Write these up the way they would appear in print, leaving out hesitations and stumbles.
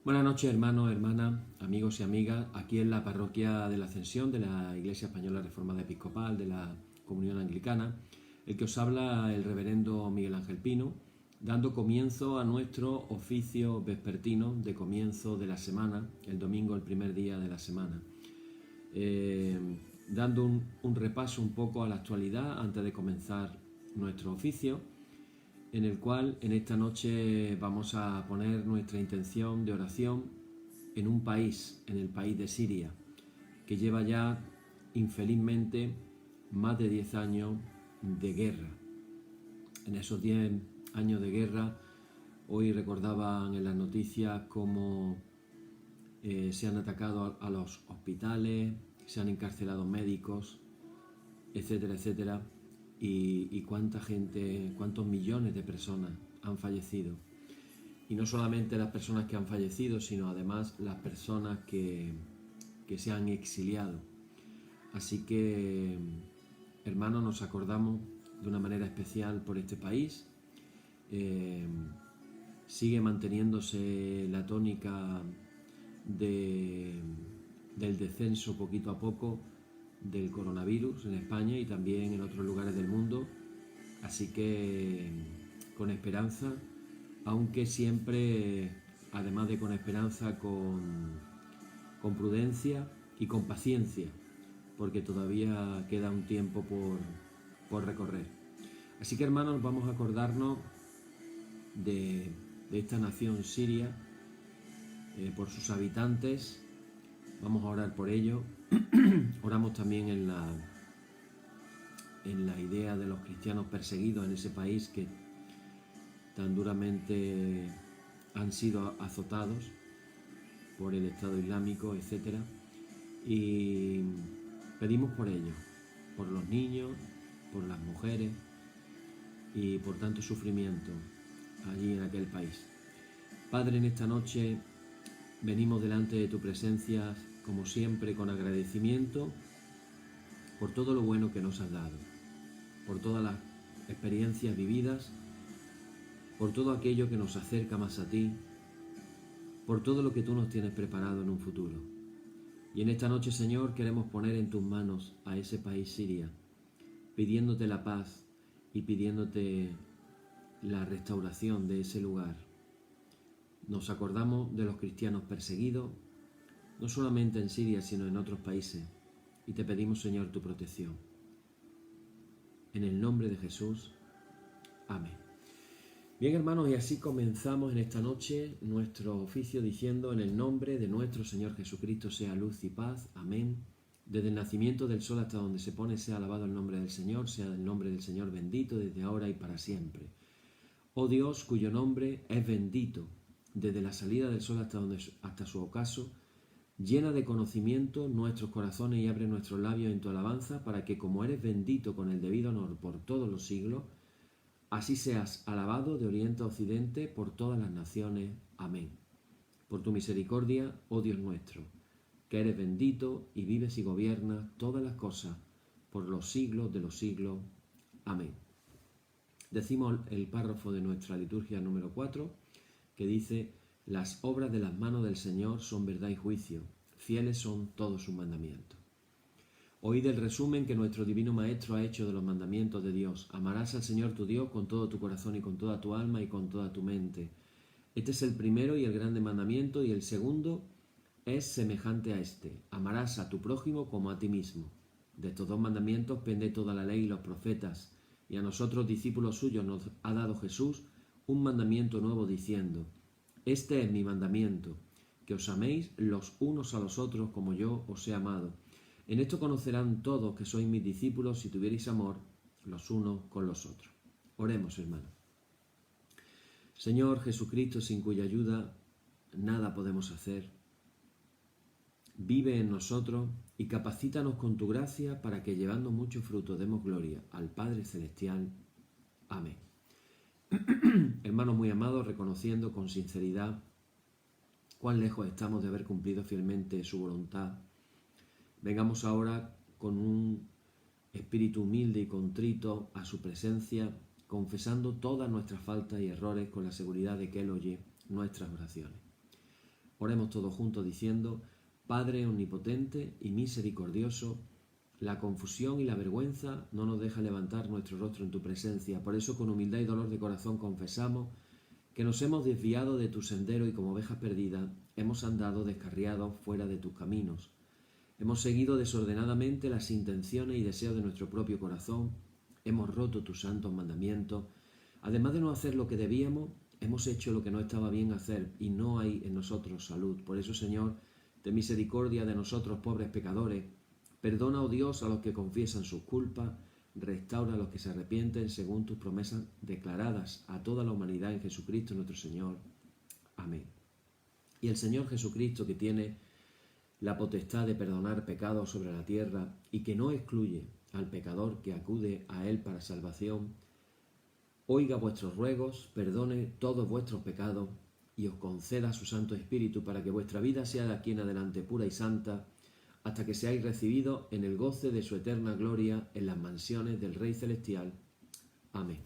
Buenas noches, hermanos, hermanas, amigos y amigas, aquí en la parroquia de la Ascensión de la Iglesia Española Reformada Episcopal de la Comunión Anglicana, el que os habla el reverendo Miguel Ángel Pino, dando comienzo a nuestro oficio vespertino de comienzo de la semana, el domingo, el primer día de la semana. Dando un repaso un poco a la actualidad antes de comenzar nuestro oficio, en el cual en esta noche vamos a poner nuestra intención de oración en un país, en el país de Siria, que lleva ya infelizmente más de 10 años de guerra. En esos 10 años de guerra, hoy recordaban en las noticias cómo se han atacado a los hospitales, se han encarcelado médicos, etcétera, etcétera. Y cuánta gente, cuántos millones de personas han fallecido. Y no solamente las personas que han fallecido, sino además las personas que se han exiliado. Así que, hermanos, nos acordamos de una manera especial por este país. Sigue manteniéndose la tónica del descenso poquito a poco del coronavirus en España y también en otros lugares del mundo, así que con esperanza, aunque siempre, además de con esperanza, con prudencia y con paciencia, porque todavía queda un tiempo por recorrer. Así que, hermanos, vamos a acordarnos de esta nación siria, por sus habitantes. Vamos a orar por ello. Oramos también en la idea de los cristianos perseguidos en ese país que tan duramente han sido azotados por el Estado Islámico, etc. Y pedimos por ellos, por los niños, por las mujeres y por tanto sufrimiento allí en aquel país. Padre, en esta noche venimos delante de tu presencia, como siempre, con agradecimiento por todo lo bueno que nos has dado, por todas las experiencias vividas, por todo aquello que nos acerca más a ti, por todo lo que tú nos tienes preparado en un futuro. Y en esta noche, Señor, queremos poner en tus manos a ese país Siria, pidiéndote la paz y pidiéndote la restauración de ese lugar. Nos acordamos de los cristianos perseguidos, no solamente en Siria, sino en otros países, y te pedimos, Señor, tu protección. En el nombre de Jesús. Amén. Bien, hermanos, y así comenzamos en esta noche nuestro oficio diciendo: en el nombre de nuestro Señor Jesucristo sea luz y paz. Amén. Desde el nacimiento del sol hasta donde se pone, sea alabado el nombre del Señor, sea el nombre del Señor bendito desde ahora y para siempre. Oh Dios, cuyo nombre es bendito, desde la salida del sol hasta su ocaso, llena de conocimiento nuestros corazones y abre nuestros labios en tu alabanza, para que, como eres bendito con el debido honor por todos los siglos, así seas alabado de oriente a occidente por todas las naciones. Amén. Por tu misericordia, oh Dios nuestro, que eres bendito y vives y gobiernas todas las cosas por los siglos de los siglos. Amén. Decimos el párrafo de nuestra liturgia número 4, que dice: las obras de las manos del Señor son verdad y juicio, fieles son todos sus mandamientos. Oíd el resumen que nuestro divino Maestro ha hecho de los mandamientos de Dios. Amarás al Señor tu Dios con todo tu corazón y con toda tu alma y con toda tu mente. Este es el primero y el grande mandamiento, y el segundo es semejante a este: amarás a tu prójimo como a ti mismo. De estos dos mandamientos pende toda la ley y los profetas, y a nosotros, discípulos suyos, nos ha dado Jesús un mandamiento nuevo, diciendo: este es mi mandamiento, que os améis los unos a los otros como yo os he amado. En esto conocerán todos que sois mis discípulos, si tuvierais amor los unos con los otros. Oremos, hermanos. Señor Jesucristo, sin cuya ayuda nada podemos hacer, vive en nosotros y capacítanos con tu gracia, para que, llevando mucho fruto, demos gloria al Padre Celestial. Amén. Hermanos muy amados, reconociendo con sinceridad cuán lejos estamos de haber cumplido fielmente su voluntad, vengamos ahora con un espíritu humilde y contrito a su presencia, confesando todas nuestras faltas y errores con la seguridad de que Él oye nuestras oraciones. Oremos todos juntos diciendo: Padre omnipotente y misericordioso, la confusión y la vergüenza no nos deja levantar nuestro rostro en tu presencia. Por eso, con humildad y dolor de corazón, confesamos que nos hemos desviado de tu sendero y como ovejas perdidas hemos andado descarriados fuera de tus caminos. Hemos seguido desordenadamente las intenciones y deseos de nuestro propio corazón, hemos roto tus santos mandamientos. Además de no hacer lo que debíamos, hemos hecho lo que no estaba bien hacer y no hay en nosotros salud. Por eso, Señor, ten misericordia de nosotros, pobres pecadores. Perdona, oh Dios, a los que confiesan sus culpas, restaura a los que se arrepienten según tus promesas declaradas a toda la humanidad en Jesucristo nuestro Señor. Amén. Y el Señor Jesucristo, que tiene la potestad de perdonar pecados sobre la tierra y que no excluye al pecador que acude a Él para salvación, oiga vuestros ruegos, perdone todos vuestros pecados y os conceda su Santo Espíritu para que vuestra vida sea de aquí en adelante pura y santa, hasta que seáis recibidos en el goce de su eterna gloria en las mansiones del Rey Celestial. Amén.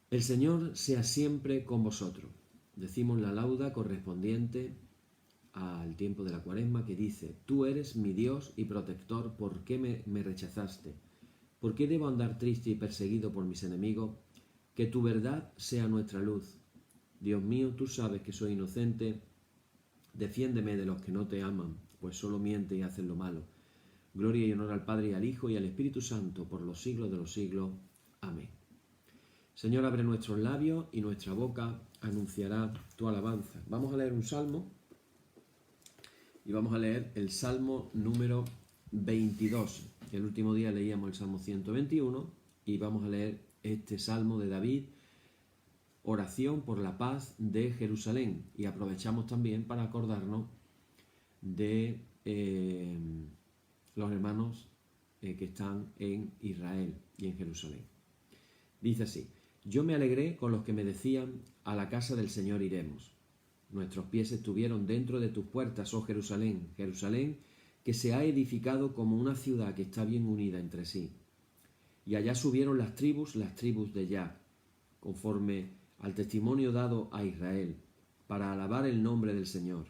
El Señor sea siempre con vosotros. Decimos la lauda correspondiente al tiempo de la Cuaresma, que dice: Tú eres mi Dios y protector, ¿por qué me rechazaste? ¿Por qué debo andar triste y perseguido por mis enemigos? Que tu verdad sea nuestra luz. Dios mío, tú sabes que soy inocente. Defiéndeme de los que no te aman, pues solo mienten y hacen lo malo. Gloria y honor al Padre y al Hijo y al Espíritu Santo, por los siglos de los siglos. Amén. Señor, abre nuestros labios y nuestra boca anunciará tu alabanza. Vamos a leer un salmo y vamos a leer el Salmo número 22. El último día leíamos el Salmo 121 y vamos a leer este Salmo de David, oración por la paz de Jerusalén, y aprovechamos también para acordarnos de los hermanos que están en Israel y en Jerusalén. Dice así: Yo me alegré con los que me decían: a la casa del Señor iremos. Nuestros pies estuvieron dentro de tus puertas, oh Jerusalén, Jerusalén, que se ha edificado como una ciudad que está bien unida entre sí. Y allá subieron las tribus de Yah, conforme al testimonio dado a Israel, para alabar el nombre del Señor.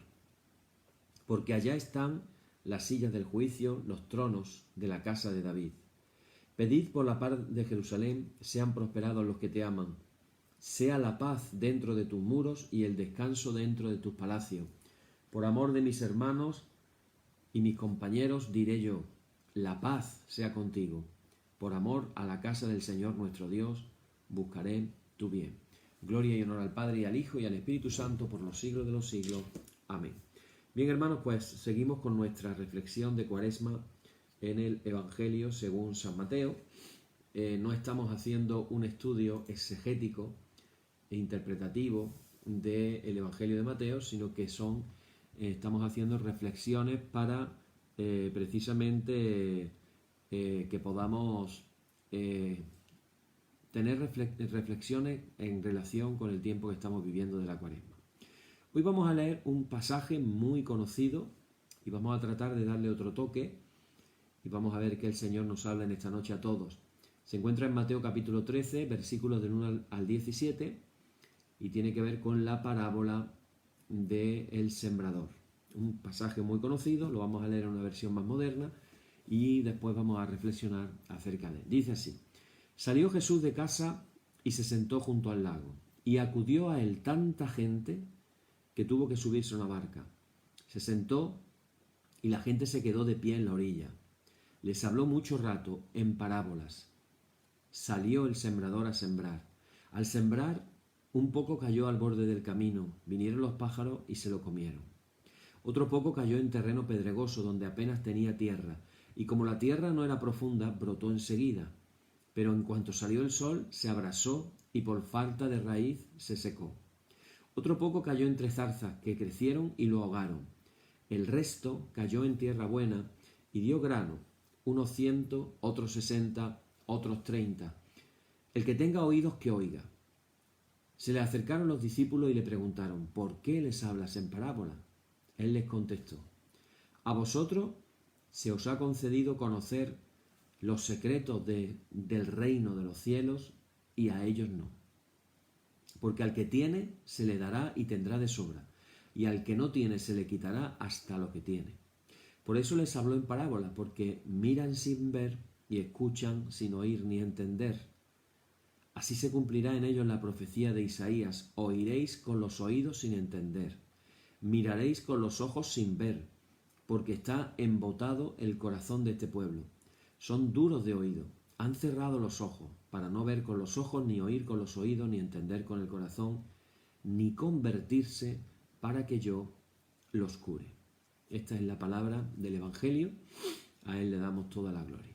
Porque allá están las sillas del juicio, los tronos de la casa de David. Pedid por la paz de Jerusalén, sean prosperados los que te aman. Sea la paz dentro de tus muros y el descanso dentro de tus palacios. Por amor de mis hermanos y mis compañeros diré yo: la paz sea contigo. Por amor a la casa del Señor nuestro Dios, buscaré tu bien. Gloria y honor al Padre y al Hijo y al Espíritu Santo, por los siglos de los siglos. Amén. Bien, hermanos, pues seguimos con nuestra reflexión de Cuaresma en el Evangelio según San Mateo. No estamos haciendo un estudio exegético e interpretativo del Evangelio de Mateo, sino que estamos haciendo reflexiones para precisamente que podamos tener reflexiones en relación con el tiempo que estamos viviendo de la Cuaresma. Hoy vamos a leer un pasaje muy conocido y vamos a tratar de darle otro toque y vamos a ver que el Señor nos habla en esta noche a todos. Se encuentra en Mateo capítulo 13, versículos del 1 al 17, y tiene que ver con la parábola del sembrador. Un pasaje muy conocido, lo vamos a leer en una versión más moderna y después vamos a reflexionar acerca de él. Dice así: Salió Jesús de casa y se sentó junto al lago, y acudió a él tanta gente que tuvo que subirse a una barca. Se sentó y la gente se quedó de pie en la orilla. Les habló mucho rato en parábolas. Salió el sembrador a sembrar. Al sembrar, un poco cayó al borde del camino, vinieron los pájaros y se lo comieron. Otro poco cayó en terreno pedregoso donde apenas tenía tierra, y como la tierra no era profunda, brotó enseguida. Pero en cuanto salió el sol, se abrasó y por falta de raíz se secó. Otro poco cayó entre zarzas que crecieron y lo ahogaron. El resto cayó en tierra buena y dio grano, unos 100, otros 60, otros 30. El que tenga oídos que oiga. Se le acercaron los discípulos y le preguntaron: ¿por qué les hablas en parábola? Él les contestó: a vosotros se os ha concedido conocer los secretos del reino de los cielos y a ellos no. Porque al que tiene se le dará y tendrá de sobra, y al que no tiene se le quitará hasta lo que tiene. Por eso les habló en parábolas, porque miran sin ver y escuchan sin oír ni entender. Así se cumplirá en ellos la profecía de Isaías: oiréis con los oídos sin entender, miraréis con los ojos sin ver, porque está embotado el corazón de este pueblo. Son duros de oído, han cerrado los ojos, para no ver con los ojos, ni oír con los oídos, ni entender con el corazón, ni convertirse, para que yo los cure. Esta es la palabra del Evangelio, a Él le damos toda la gloria.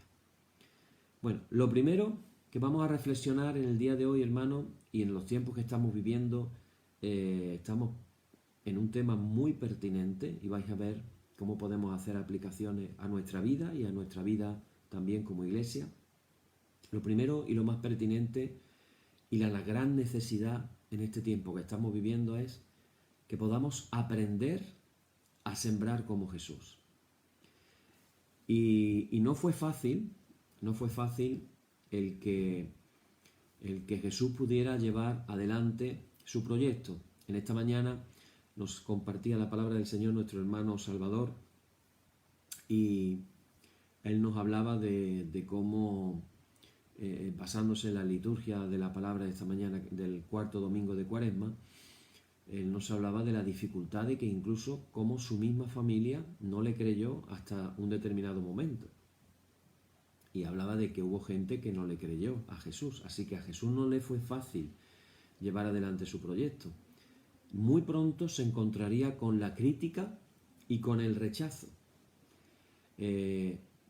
Bueno, lo primero que vamos a reflexionar en el día de hoy, hermano, y en los tiempos que estamos viviendo, estamos en un tema muy pertinente y vais a ver cómo podemos hacer aplicaciones a nuestra vida y a nuestra vida también como iglesia. Lo primero y lo más pertinente y la gran necesidad en este tiempo que estamos viviendo es que podamos aprender a sembrar como Jesús. Y no fue fácil el que Jesús pudiera llevar adelante su proyecto. En esta mañana nos compartía la palabra del Señor nuestro hermano Salvador y él nos hablaba de cómo, basándose en la liturgia de la palabra de esta mañana del cuarto domingo de Cuaresma, él nos hablaba de la dificultad de que incluso como su misma familia no le creyó hasta un determinado momento. Y hablaba de que hubo gente que no le creyó a Jesús. Así que a Jesús no le fue fácil llevar adelante su proyecto. Muy pronto se encontraría con la crítica y con el rechazo.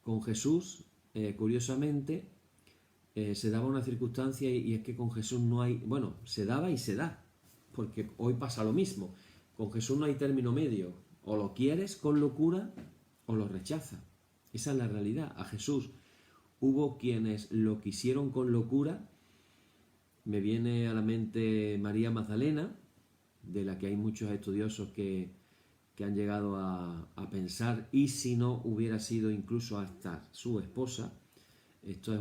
Con Jesús, curiosamente, se daba una circunstancia y es que con Jesús no hay... Bueno, se daba y se da, porque hoy pasa lo mismo. Con Jesús no hay término medio. O lo quieres con locura o lo rechazas. Esa es la realidad. A Jesús hubo quienes lo quisieron con locura. Me viene a la mente María Magdalena, de la que hay muchos estudiosos que han llegado a pensar, y si no hubiera sido incluso hasta su esposa. Esto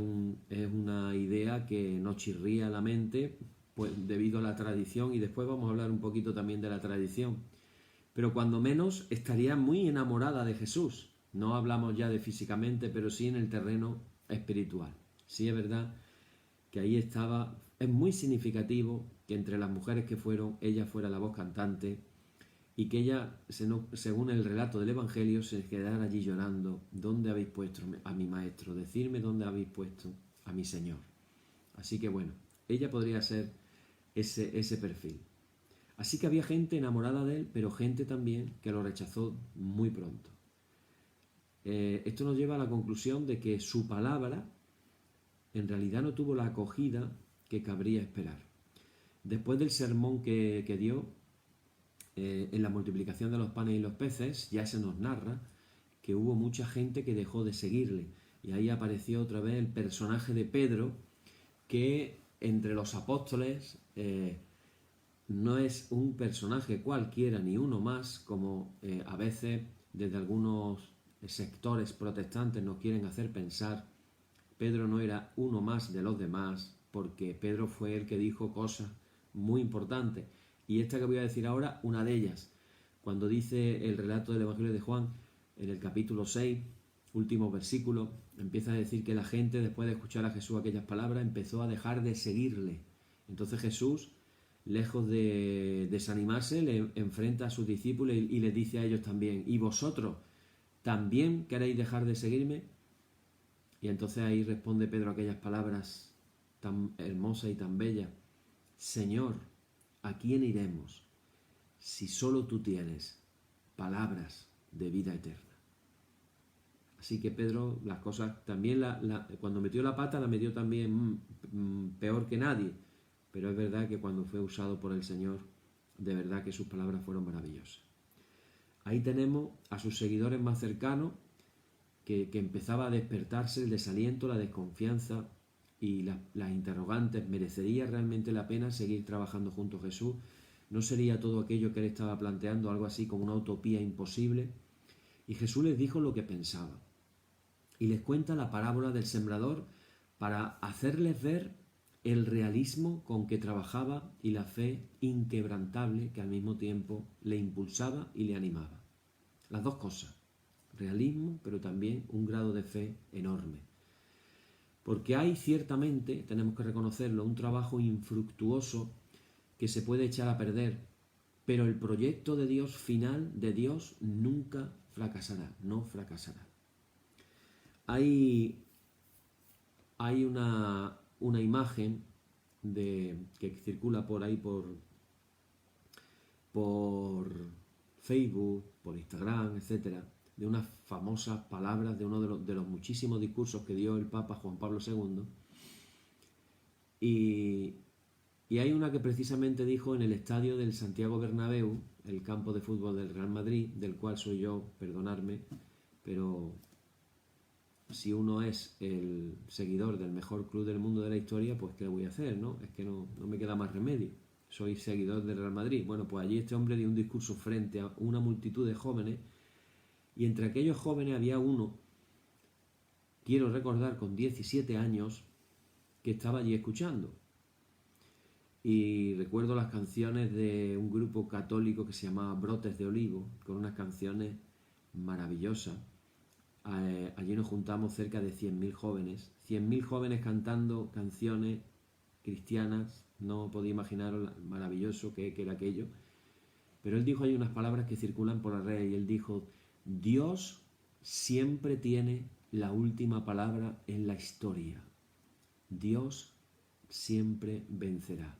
es una idea que nos chirría la mente, pues debido a la tradición, y después vamos a hablar un poquito también de la tradición. Pero cuando menos estaría muy enamorada de Jesús. No hablamos ya de físicamente, pero sí en el terreno espiritual. Sí es verdad que ahí estaba. Es muy significativo que entre las mujeres que fueron, ella fuera la voz cantante y que ella, según el relato del Evangelio, se quedara allí llorando. ¿Dónde habéis puesto a mi maestro? Decidme dónde habéis puesto a mi Señor. Así que bueno, ella podría ser ese perfil. Así que había gente enamorada de él, pero gente también que lo rechazó muy pronto. Esto nos lleva a la conclusión de que su palabra en realidad no tuvo la acogida que cabría esperar. Después del sermón que dio en la multiplicación de los panes y los peces, ya se nos narra que hubo mucha gente que dejó de seguirle. Y ahí apareció otra vez el personaje de Pedro, que entre los apóstoles no es un personaje cualquiera ni uno más, como a veces desde algunos sectores protestantes nos quieren hacer pensar. Pedro no era uno más de los demás, porque Pedro fue el que dijo cosas muy importantes. Y esta que voy a decir ahora, una de ellas, cuando dice el relato del Evangelio de Juan, en el capítulo 6, último versículo, empieza a decir que la gente, después de escuchar a Jesús aquellas palabras, empezó a dejar de seguirle. Entonces Jesús, lejos de desanimarse, le enfrenta a sus discípulos y les dice a ellos también: ¿y vosotros también queréis dejar de seguirme? Y entonces ahí responde Pedro aquellas palabras tan hermosas y tan bellas: Señor, ¿a quién iremos si solo tú tienes palabras de vida eterna? Así que Pedro, las cosas también, cuando metió la pata, la metió también peor que nadie. Pero es verdad que cuando fue usado por el Señor, de verdad que sus palabras fueron maravillosas. Ahí tenemos a sus seguidores más cercanos, que empezaba a despertarse el desaliento, la desconfianza y las interrogantes. ¿Merecería realmente la pena seguir trabajando junto a Jesús? ¿No sería todo aquello que él estaba planteando algo así como una utopía imposible? Y Jesús les dijo lo que pensaba. Y les cuenta la parábola del sembrador para hacerles ver el realismo con que trabajaba y la fe inquebrantable que al mismo tiempo le impulsaba y le animaba. Las dos cosas, realismo, pero también un grado de fe enorme. Porque hay ciertamente, tenemos que reconocerlo, un trabajo infructuoso que se puede echar a perder, pero el proyecto de Dios final, de Dios, nunca fracasará, no fracasará. Hay una imagen que circula por ahí por Facebook, por Instagram, etcétera, de unas famosas palabras de uno de los muchísimos discursos que dio el Papa Juan Pablo II. Y hay una que precisamente dijo en el estadio del Santiago Bernabéu, el campo de fútbol del Real Madrid, del cual soy yo, perdonadme, pero si uno es el seguidor del mejor club del mundo de la historia, pues ¿qué voy a hacer, no? Es que no me queda más remedio. Soy seguidor del Real Madrid. Bueno, pues allí este hombre dio un discurso frente a una multitud de jóvenes, y entre aquellos jóvenes había uno, quiero recordar, con 17 años, que estaba allí escuchando. Y recuerdo las canciones de un grupo católico que se llamaba Brotes de Olivo, con unas canciones maravillosas. Allí nos juntamos cerca de 100.000 jóvenes, 100.000 jóvenes cantando canciones cristianas. No podía imaginar lo maravilloso que era aquello. Pero él dijo, hay unas palabras que circulan por la red, y él dijo: Dios siempre tiene la última palabra en la historia. Dios siempre vencerá.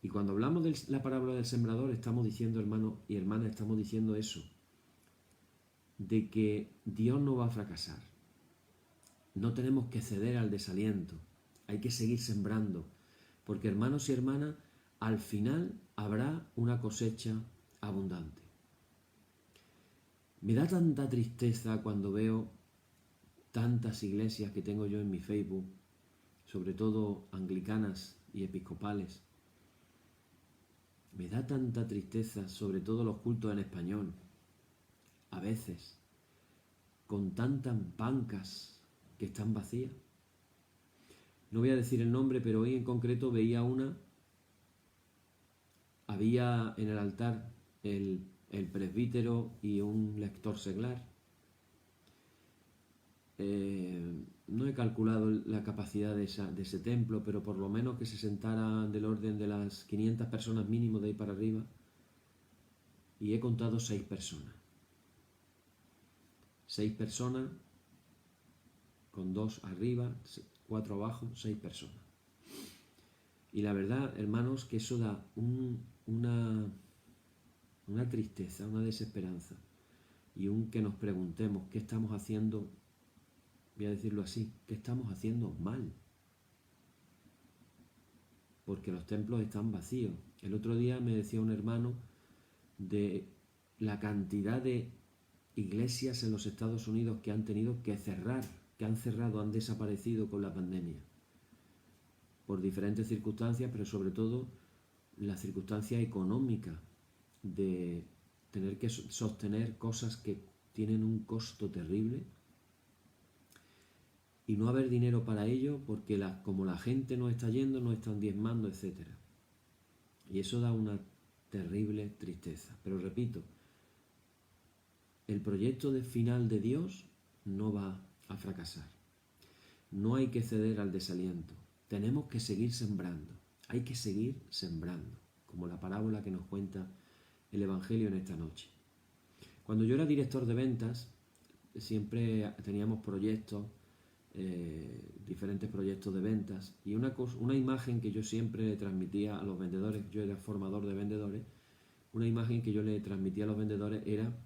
Y cuando hablamos de la parábola del sembrador, estamos diciendo, hermanos y hermanas, estamos diciendo eso, de que Dios no va a fracasar. No tenemos que ceder al desaliento, hay que seguir sembrando, porque, hermanos y hermanas, al final habrá una cosecha abundante. Me da tanta tristeza cuando veo tantas iglesias que tengo yo en mi Facebook, sobre todo anglicanas y episcopales. Me da tanta tristeza, sobre todo los cultos en español, a veces, con tantas bancas que están vacías. No voy a decir el nombre, pero hoy en concreto veía una. Había en el altar el presbítero y un lector seglar. No he calculado la capacidad de ese templo, pero por lo menos que se sentara del orden de las 500 personas mínimo de ahí para arriba, y he contado 6 personas. 6 personas, con 2 arriba, 4 abajo, 6 personas. Y la verdad, hermanos, que eso da una tristeza, una desesperanza, y que nos preguntemos qué estamos haciendo. Voy a decirlo así, ¿qué estamos haciendo mal? Porque los templos están vacíos. El otro día me decía un hermano de la cantidad de iglesias en los Estados Unidos que han tenido que cerrar, que han cerrado, han desaparecido con la pandemia, por diferentes circunstancias, pero sobre todo la circunstancia económica de tener que sostener cosas que tienen un costo terrible, y no haber dinero para ello porque como la gente no está yendo, no están diezmando, etc. Y eso da una terrible tristeza. Pero repito, el proyecto final de Dios no va a fracasar. No hay que ceder al desaliento. Tenemos que seguir sembrando. Hay que seguir sembrando, como la parábola que nos cuenta el Evangelio en esta noche. Cuando yo era director de ventas, siempre teníamos proyectos, diferentes proyectos de ventas, y una imagen que yo siempre le transmitía a los vendedores, yo era formador de vendedores, una imagen que yo le transmitía a los vendedores era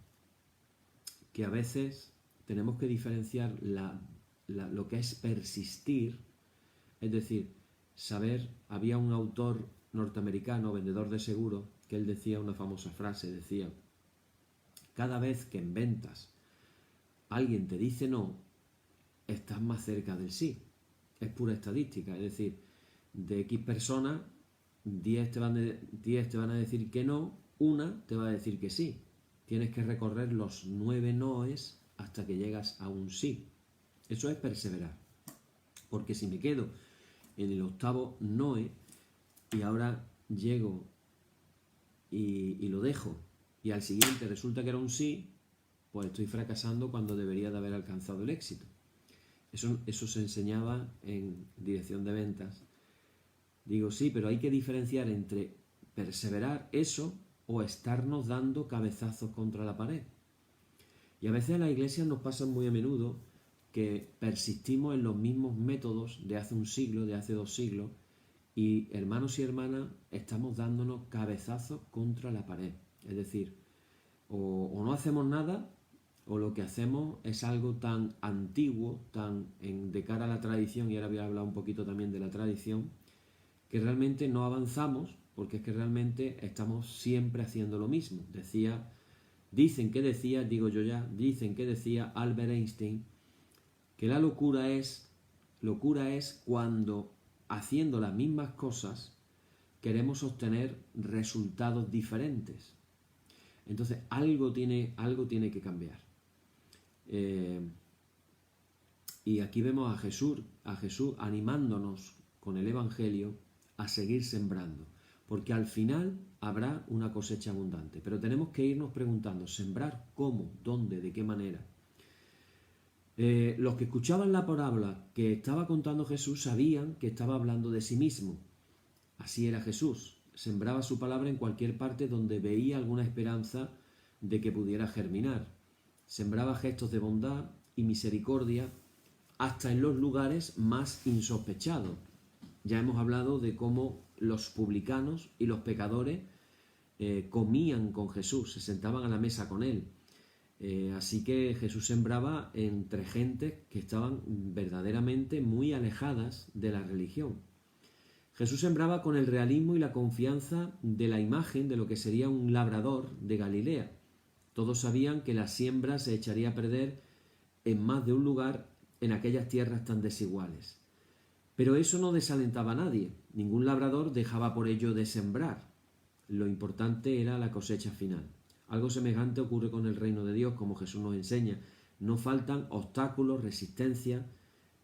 que a veces tenemos que diferenciar lo que es persistir, es decir, saber. Había un autor norteamericano, vendedor de seguros, que él decía una famosa frase, decía: cada vez que en ventas alguien te dice no, estás más cerca del sí. Es pura estadística, es decir, de X personas, 10 te van a decir que no, una te va a decir que sí. Tienes que recorrer los 9 noes hasta que llegas a un sí. Eso es perseverar. Porque si me quedo en el octavo Noé, y ahora llego y lo dejo, y al siguiente resulta que era un sí, pues estoy fracasando cuando debería de haber alcanzado el éxito. Eso se enseñaba en dirección de ventas. Digo, sí, pero hay que diferenciar entre perseverar eso o estarnos dando cabezazos contra la pared. Y a veces en las iglesias nos pasa muy a menudo que persistimos en los mismos métodos de hace un siglo, de hace 2 siglos, y hermanos y hermanas estamos dándonos cabezazos contra la pared. Es decir, o no hacemos nada, o lo que hacemos es algo tan antiguo, tan de cara a la tradición, y ahora voy a hablar un poquito también de la tradición, que realmente no avanzamos, porque es que realmente estamos siempre haciendo lo mismo. Dicen que decía Albert Einstein, que la locura es cuando haciendo las mismas cosas queremos obtener resultados diferentes. Entonces algo tiene que cambiar. Y aquí vemos a Jesús animándonos con el Evangelio a seguir sembrando, porque al final habrá una cosecha abundante, pero tenemos que irnos preguntando, ¿sembrar cómo, dónde, de qué manera? Los que escuchaban la parábola que estaba contando Jesús sabían que estaba hablando de sí mismo. Así era Jesús, sembraba su palabra en cualquier parte donde veía alguna esperanza de que pudiera germinar. Sembraba gestos de bondad y misericordia hasta en los lugares más insospechados. Ya hemos hablado de cómo los publicanos y los pecadores comían con Jesús, se sentaban a la mesa con él. Así que Jesús sembraba entre gentes que estaban verdaderamente muy alejadas de la religión. Jesús sembraba con el realismo y la confianza de la imagen de lo que sería un labrador de Galilea. Todos sabían que la siembra se echaría a perder en más de un lugar en aquellas tierras tan desiguales. Pero eso no desalentaba a nadie. Ningún labrador dejaba por ello de sembrar. Lo importante era la cosecha final. Algo semejante ocurre con el reino de Dios, como Jesús nos enseña. No faltan obstáculos, resistencia,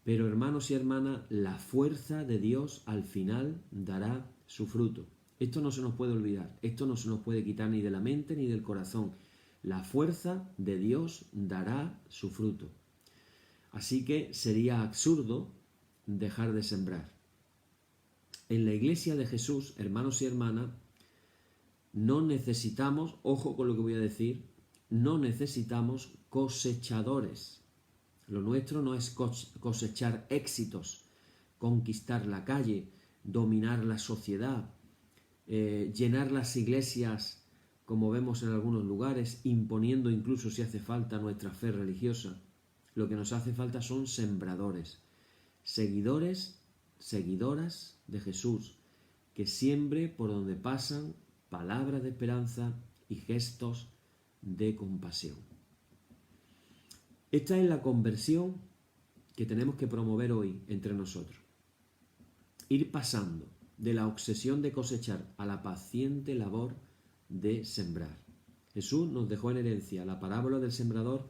pero hermanos y hermanas, la fuerza de Dios al final dará su fruto. Esto no se nos puede olvidar, esto no se nos puede quitar ni de la mente ni del corazón. La fuerza de Dios dará su fruto. Así que sería absurdo dejar de sembrar. En la iglesia de Jesús, hermanos y hermanas, no necesitamos, ojo con lo que voy a decir, no necesitamos cosechadores. Lo nuestro no es cosechar éxitos, conquistar la calle, dominar la sociedad, llenar las iglesias como vemos en algunos lugares, imponiendo incluso si hace falta nuestra fe religiosa. Lo que nos hace falta son sembradores, seguidores, seguidoras de Jesús, que siembre por donde pasan palabras de esperanza y gestos de compasión. Esta es la conversión que tenemos que promover hoy entre nosotros. Ir pasando de la obsesión de cosechar a la paciente labor de sembrar. Jesús nos dejó en herencia la parábola del sembrador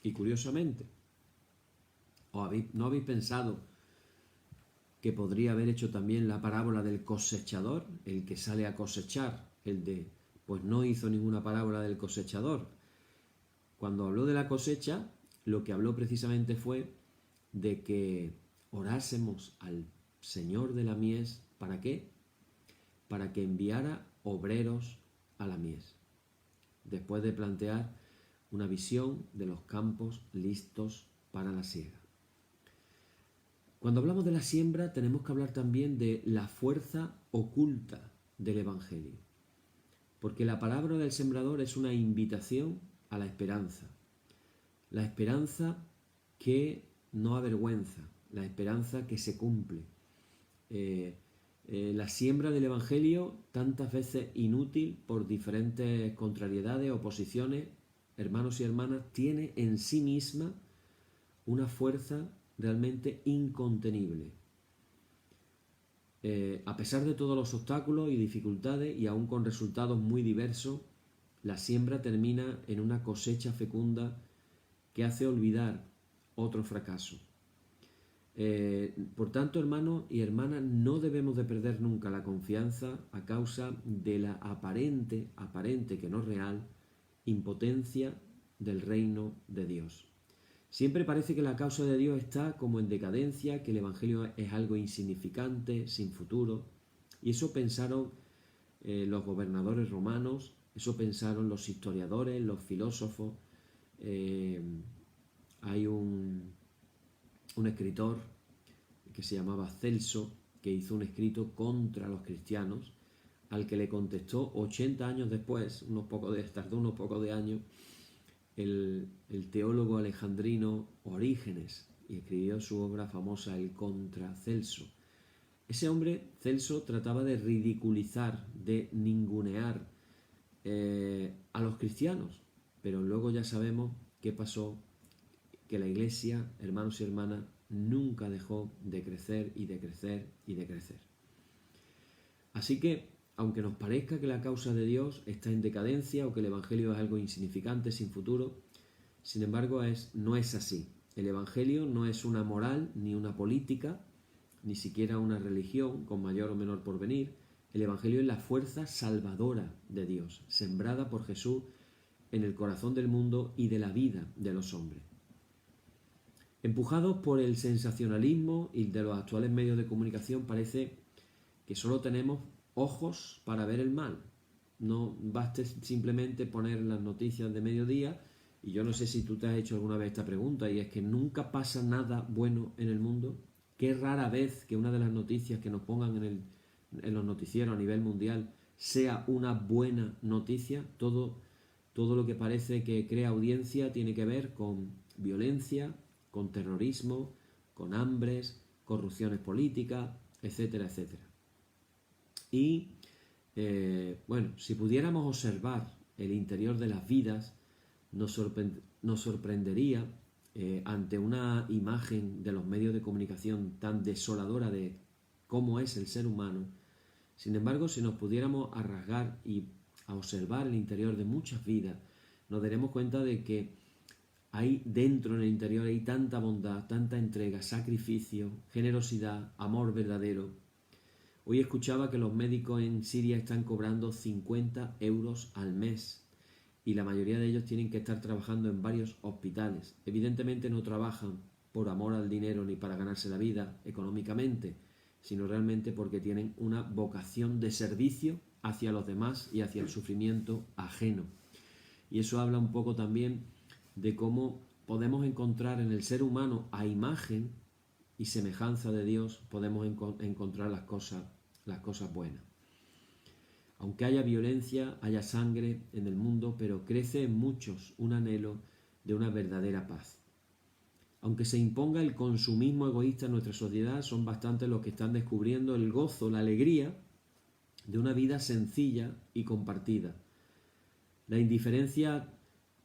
y curiosamente, ¿no habéis pensado que podría haber hecho también la parábola del cosechador, el que sale a cosechar, pues no hizo ninguna parábola del cosechador? Cuando habló de la cosecha, lo que habló precisamente fue de que orásemos al Señor de la mies, ¿para qué? Para que enviara obreros a la mies, después de plantear una visión de los campos listos para la siega. Cuando hablamos de la siembra, tenemos que hablar también de la fuerza oculta del Evangelio, porque la palabra del sembrador es una invitación a la esperanza que no avergüenza, la esperanza que se cumple. La siembra del Evangelio, tantas veces inútil por diferentes contrariedades, oposiciones, hermanos y hermanas, tiene en sí misma una fuerza realmente incontenible. A pesar de todos los obstáculos y dificultades, y aún con resultados muy diversos, la siembra termina en una cosecha fecunda que hace olvidar otro fracaso. Por tanto, hermanos y hermanas, no debemos de perder nunca la confianza a causa de la aparente que no real, impotencia del reino de Dios. Siempre parece que la causa de Dios está como en decadencia, que el Evangelio es algo insignificante, sin futuro. Y eso pensaron los gobernadores romanos, eso pensaron los historiadores, los filósofos. Hay un escritor que se llamaba Celso, que hizo un escrito contra los cristianos, al que le contestó 80 años después, tardó unos pocos de años, el teólogo alejandrino Orígenes, y escribió su obra famosa, el Contra Celso. Ese hombre, Celso, trataba de ridiculizar, de ningunear a los cristianos, pero luego ya sabemos qué pasó, que la Iglesia, hermanos y hermanas, nunca dejó de crecer y de crecer y de crecer. Así que, aunque nos parezca que la causa de Dios está en decadencia o que el Evangelio es algo insignificante, sin futuro, sin embargo no es así. El Evangelio no es una moral ni una política, ni siquiera una religión con mayor o menor porvenir. El Evangelio es la fuerza salvadora de Dios, sembrada por Jesús en el corazón del mundo y de la vida de los hombres. Empujados por el sensacionalismo y de los actuales medios de comunicación, parece que solo tenemos ojos para ver el mal. No baste simplemente poner las noticias de mediodía, y yo no sé si tú te has hecho alguna vez esta pregunta, y es que nunca pasa nada bueno en el mundo. Qué rara vez que una de las noticias que nos pongan en los noticieros a nivel mundial sea una buena noticia. Todo lo que parece que crea audiencia tiene que ver con violencia, con terrorismo, con hambres, corrupciones políticas, etcétera, etcétera. Y, si pudiéramos observar el interior de las vidas, nos sorprendería ante una imagen de los medios de comunicación tan desoladora de cómo es el ser humano. Sin embargo, si nos pudiéramos rasgar y a observar el interior de muchas vidas, nos daremos cuenta de que hay dentro, en el interior, hay tanta bondad, tanta entrega, sacrificio, generosidad, amor verdadero. Hoy escuchaba que los médicos en Siria están cobrando 50 euros al mes y la mayoría de ellos tienen que estar trabajando en varios hospitales. Evidentemente no trabajan por amor al dinero ni para ganarse la vida económicamente, sino realmente porque tienen una vocación de servicio hacia los demás y hacia el sufrimiento ajeno. Y eso habla un poco también de cómo podemos encontrar en el ser humano, a imagen y semejanza de Dios, podemos encontrar las cosas buenas. Aunque haya violencia, haya sangre en el mundo, pero crece en muchos un anhelo de una verdadera paz. Aunque se imponga el consumismo egoísta en nuestra sociedad, son bastantes los que están descubriendo el gozo, la alegría de una vida sencilla y compartida. La indiferencia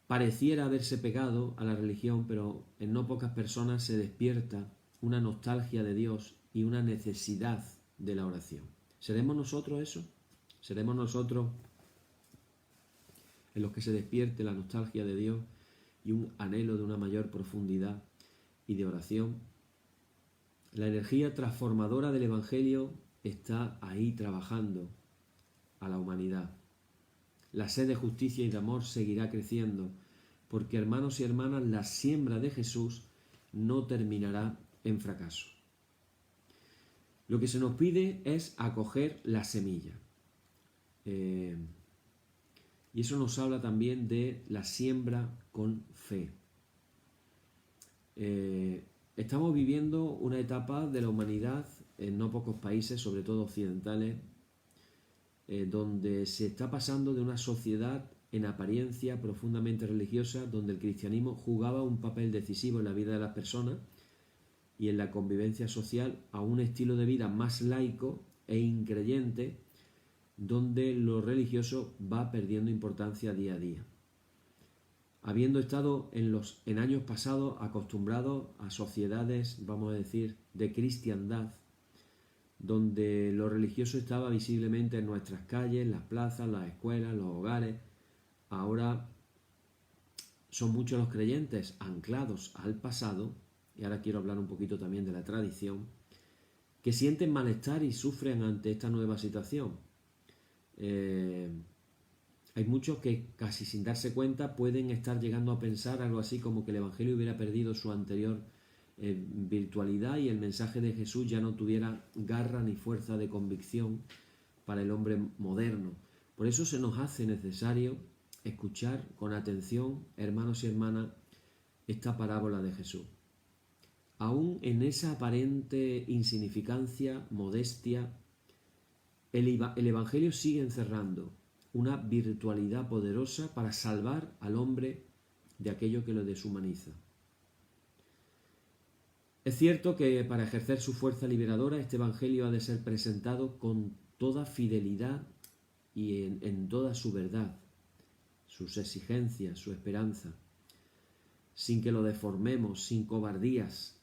pareciera haberse pegado a la religión, pero en no pocas personas se despierta una nostalgia de Dios y una necesidad de la oración. ¿Seremos nosotros eso? ¿Seremos nosotros en los que se despierte la nostalgia de Dios y un anhelo de una mayor profundidad y de oración? La energía transformadora del Evangelio está ahí trabajando a la humanidad. La sed de justicia y de amor seguirá creciendo, porque, hermanos y hermanas, la siembra de Jesús no terminará en fracaso. Lo que se nos pide es acoger la semilla. Y eso nos habla también de la siembra con fe. Estamos viviendo una etapa de la humanidad en no pocos países, sobre todo occidentales, donde se está pasando de una sociedad en apariencia profundamente religiosa, donde el cristianismo jugaba un papel decisivo en la vida de las personas y en la convivencia social, a un estilo de vida más laico e increyente, donde lo religioso va perdiendo importancia día a día. Habiendo estado en años pasados acostumbrados a sociedades, vamos a decir, de cristiandad, donde lo religioso estaba visiblemente en nuestras calles, las plazas, las escuelas, los hogares, ahora son muchos los creyentes anclados al pasado y ahora quiero hablar un poquito también de la tradición, que sienten malestar y sufren ante esta nueva situación. Hay muchos que casi sin darse cuenta pueden estar llegando a pensar algo así como que el Evangelio hubiera perdido su anterior virtualidad y el mensaje de Jesús ya no tuviera garra ni fuerza de convicción para el hombre moderno. Por eso se nos hace necesario escuchar con atención, hermanos y hermanas, esta parábola de Jesús. Aún en esa aparente insignificancia, modestia, el Evangelio sigue encerrando una virtualidad poderosa para salvar al hombre de aquello que lo deshumaniza. Es cierto que para ejercer su fuerza liberadora este Evangelio ha de ser presentado con toda fidelidad y en toda su verdad, sus exigencias, su esperanza, sin que lo deformemos, sin cobardías,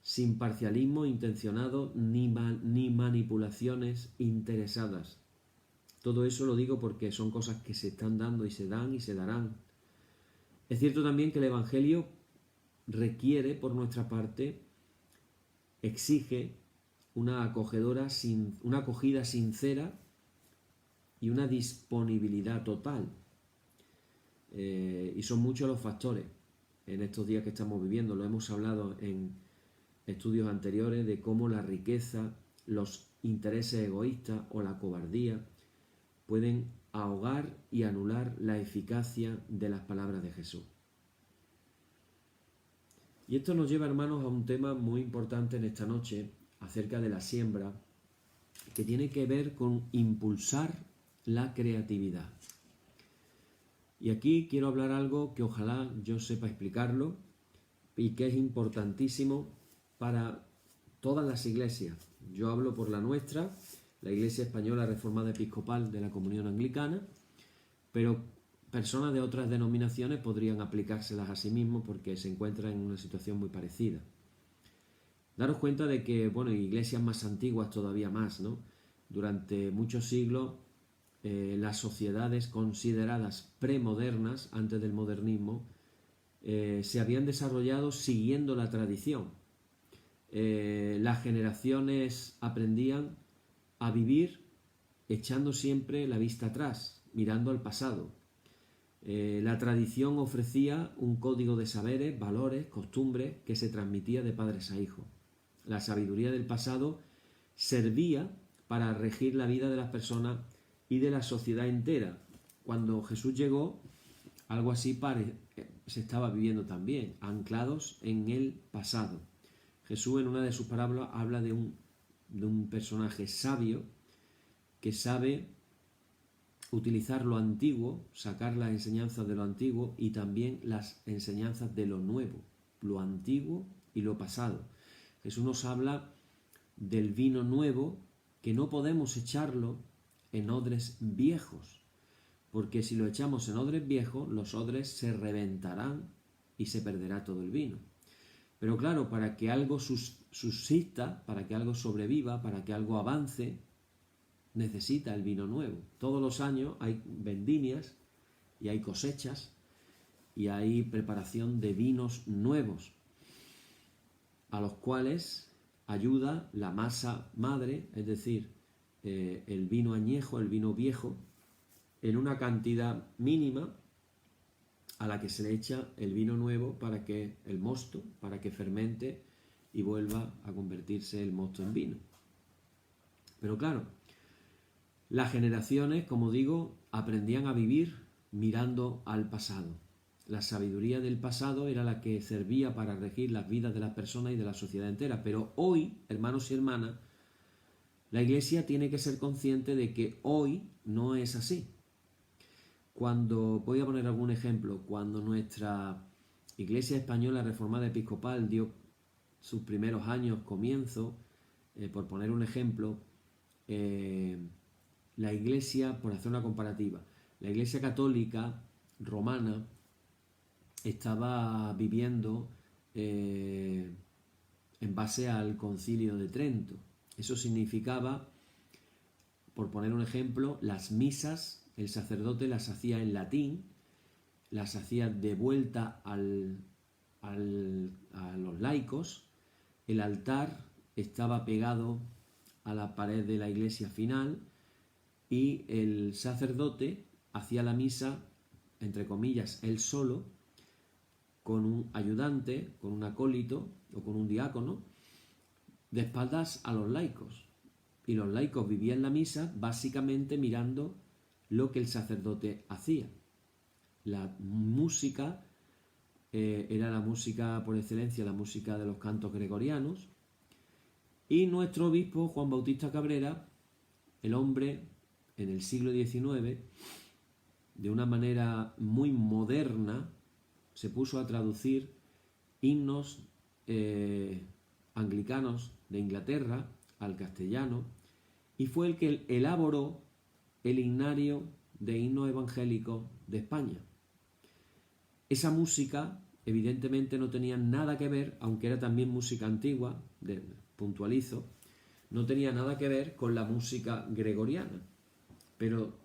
sin parcialismo intencionado ni manipulaciones interesadas. Todo eso lo digo porque son cosas que se están dando y se dan y se darán. Es cierto también que el Evangelio requiere, por nuestra parte, exige una acogida sincera y una disponibilidad total. Y son muchos los factores en estos días que estamos viviendo. Lo hemos hablado en estudios anteriores de cómo la riqueza, los intereses egoístas o la cobardía pueden ahogar y anular la eficacia de las palabras de Jesús. Y esto nos lleva, hermanos, a un tema muy importante en esta noche acerca de la siembra, que tiene que ver con impulsar la creatividad. Y aquí quiero hablar algo que ojalá yo sepa explicarlo y que es importantísimo para todas las iglesias. Yo hablo por la nuestra, la Iglesia Española Reformada Episcopal de la Comunión Anglicana, pero personas de otras denominaciones podrían aplicárselas a sí mismos porque se encuentran en una situación muy parecida. Daros cuenta de que, iglesias más antiguas todavía más, ¿no? Durante muchos siglos, las sociedades consideradas premodernas, antes del modernismo, se habían desarrollado siguiendo la tradición. Las generaciones aprendían a vivir echando siempre la vista atrás, mirando al pasado. La tradición ofrecía un código de saberes, valores, costumbres que se transmitía de padres a hijos. La sabiduría del pasado servía para regir la vida de las personas y de la sociedad entera. Cuando Jesús llegó, algo así se estaba viviendo también, anclados en el pasado. Jesús en una de sus parábolas habla de un personaje sabio que sabe utilizar lo antiguo, sacar las enseñanzas de lo antiguo y también las enseñanzas de lo nuevo, lo antiguo y lo pasado. Jesús nos habla del vino nuevo que no podemos echarlo en odres viejos, porque si lo echamos en odres viejos, los odres se reventarán y se perderá todo el vino. Pero claro, para que algo subsista, para que algo sobreviva, para que algo avance, necesita el vino nuevo. Todos los años hay vendimias y hay cosechas y hay preparación de vinos nuevos, a los cuales ayuda la masa madre, es decir, el vino añejo, el vino viejo, en una cantidad mínima a la que se le echa el vino nuevo para que el mosto, para que fermente y vuelva a convertirse el mosto en vino. Pero claro, las generaciones, como digo, aprendían a vivir mirando al pasado. La sabiduría del pasado era la que servía para regir las vidas de las personas y de la sociedad entera. Pero hoy, hermanos y hermanas, la Iglesia tiene que ser consciente de que hoy no es así. Voy a poner algún ejemplo, cuando nuestra Iglesia Española Reformada Episcopal dio sus primeros años, comienzo, por poner un ejemplo, la Iglesia, por hacer una comparativa, la Iglesia Católica Romana estaba viviendo en base al Concilio de Trento. Eso significaba, por poner un ejemplo, las misas, el sacerdote las hacía en latín, las hacía de vuelta al a los laicos, el altar estaba pegado a la pared de la iglesia final y el sacerdote hacía la misa, entre comillas, él solo, con un ayudante, con un acólito o con un diácono, de espaldas a los laicos. Y los laicos vivían la misa básicamente mirando lo que el sacerdote hacía. La música era la música por excelencia, la música de los cantos gregorianos. Y nuestro obispo, Juan Bautista Cabrera, el hombre en el siglo XIX, de una manera muy moderna, se puso a traducir himnos anglicanos de Inglaterra al castellano y fue el que elaboró el himnario de himnos evangélicos de España. Esa música evidentemente no tenía nada que ver, aunque era también música antigua, puntualizo, no tenía nada que ver con la música gregoriana. Pero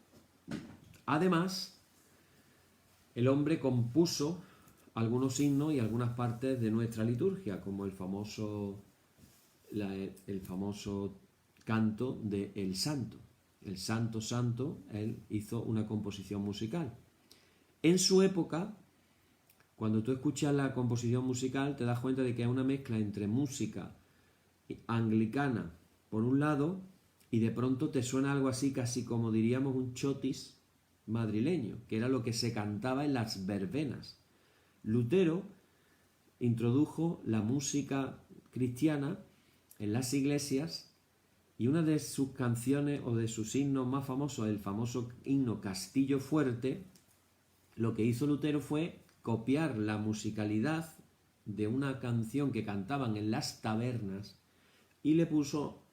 además, el hombre compuso algunos himnos y algunas partes de nuestra liturgia, como el famoso canto de El Santo. El Santo Santo, él hizo una composición musical. En su época, cuando tú escuchas la composición musical, te das cuenta de que es una mezcla entre música anglicana, por un lado, y de pronto te suena algo así, casi como diríamos un chotis madrileño, que era lo que se cantaba en las verbenas. Lutero introdujo la música cristiana en las iglesias y una de sus canciones o de sus himnos más famosos, el famoso himno Castillo Fuerte, lo que hizo Lutero fue copiar la musicalidad de una canción que cantaban en las tabernas y le puso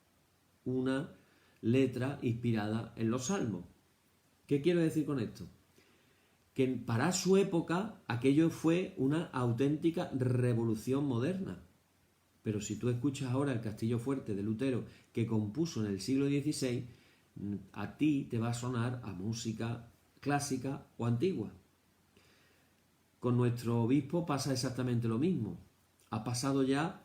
una letra inspirada en los salmos. ¿Qué quiero decir con esto? Que para su época aquello fue una auténtica revolución moderna. Pero si tú escuchas ahora el Castillo Fuerte de Lutero, que compuso en el siglo XVI, a ti te va a sonar a música clásica o antigua. Con nuestro obispo pasa exactamente lo mismo. Ha pasado ya,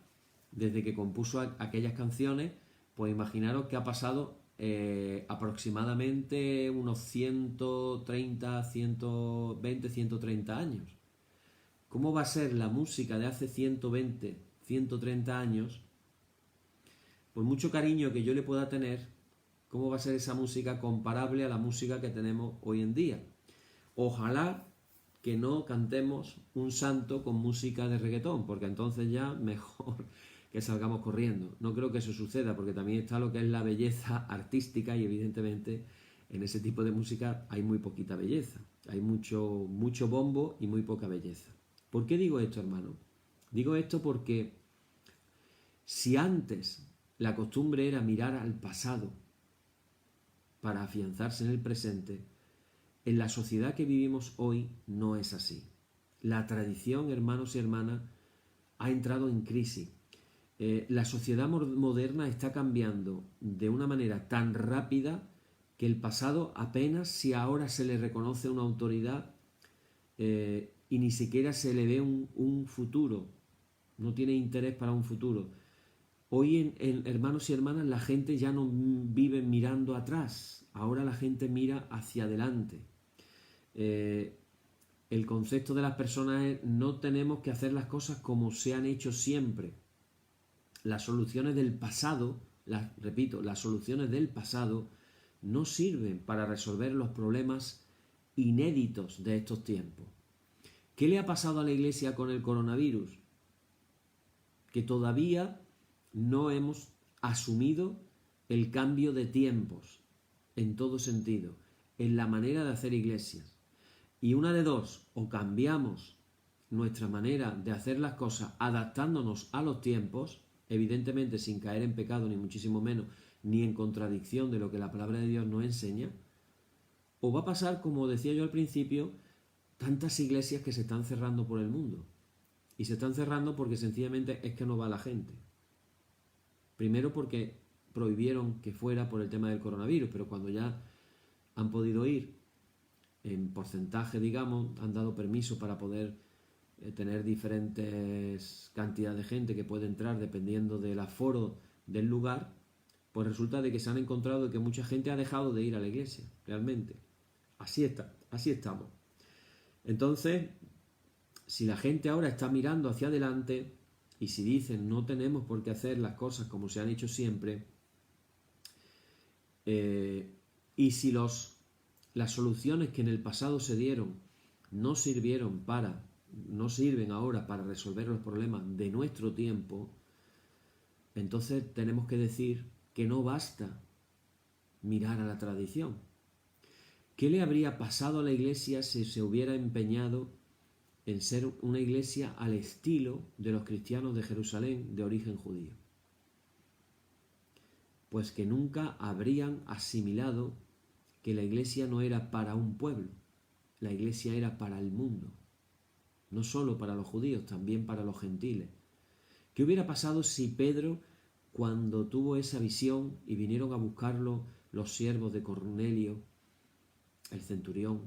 desde que compuso aquellas canciones, pues imaginaros que ha pasado aproximadamente unos 130, 120, 130 años. ¿Cómo va a ser la música de hace 120, 130 años? Por mucho cariño que yo le pueda tener, ¿cómo va a ser esa música comparable a la música que tenemos hoy en día? Ojalá que no cantemos un santo con música de reggaetón, porque entonces ya mejor que salgamos corriendo. No creo que eso suceda, porque también está lo que es la belleza artística y evidentemente en ese tipo de música hay muy poquita belleza. Hay mucho bombo y muy poca belleza. ¿Por qué digo esto, hermano? Digo esto porque si antes la costumbre era mirar al pasado para afianzarse en el presente, en la sociedad que vivimos hoy no es así. La tradición, hermanos y hermanas, ha entrado en crisis. La sociedad moderna está cambiando de una manera tan rápida que el pasado apenas si ahora se le reconoce una autoridad y ni siquiera se le ve un futuro. No tiene interés para un futuro. Hoy, hermanos y hermanas, la gente ya no vive mirando atrás. Ahora la gente mira hacia adelante. El concepto de las personas es: no tenemos que hacer las cosas como se han hecho siempre. Las soluciones del pasado, las soluciones del pasado no sirven para resolver los problemas inéditos de estos tiempos. ¿Qué le ha pasado a la Iglesia con el coronavirus? Que todavía no hemos asumido el cambio de tiempos en todo sentido, en la manera de hacer iglesias. Y una de dos: o cambiamos nuestra manera de hacer las cosas adaptándonos a los tiempos, evidentemente sin caer en pecado ni muchísimo menos, ni en contradicción de lo que la palabra de Dios nos enseña, o va a pasar, como decía yo al principio, tantas iglesias que se están cerrando por el mundo. Y se están cerrando porque sencillamente es que no va la gente. Primero porque prohibieron que fuera por el tema del coronavirus, pero cuando ya han podido ir en porcentaje, digamos, han dado permiso para poder tener diferentes cantidades de gente que puede entrar dependiendo del aforo del lugar, pues resulta de que se han encontrado que mucha gente ha dejado de ir a la iglesia, realmente. Así estamos. Entonces, si la gente ahora está mirando hacia adelante y si dicen no tenemos por qué hacer las cosas como se han hecho siempre, y si las soluciones que en el pasado se dieron no sirven ahora para resolver los problemas de nuestro tiempo, entonces tenemos que decir que no basta mirar a la tradición. ¿Qué le habría pasado a la iglesia si se hubiera empeñado en ser una iglesia al estilo de los cristianos de Jerusalén de origen judío? Pues que nunca habrían asimilado que la iglesia no era para un pueblo, la iglesia era para el mundo, no solo para los judíos, también para los gentiles. ¿Qué hubiera pasado si Pedro, cuando tuvo esa visión y vinieron a buscarlo los siervos de Cornelio, el centurión,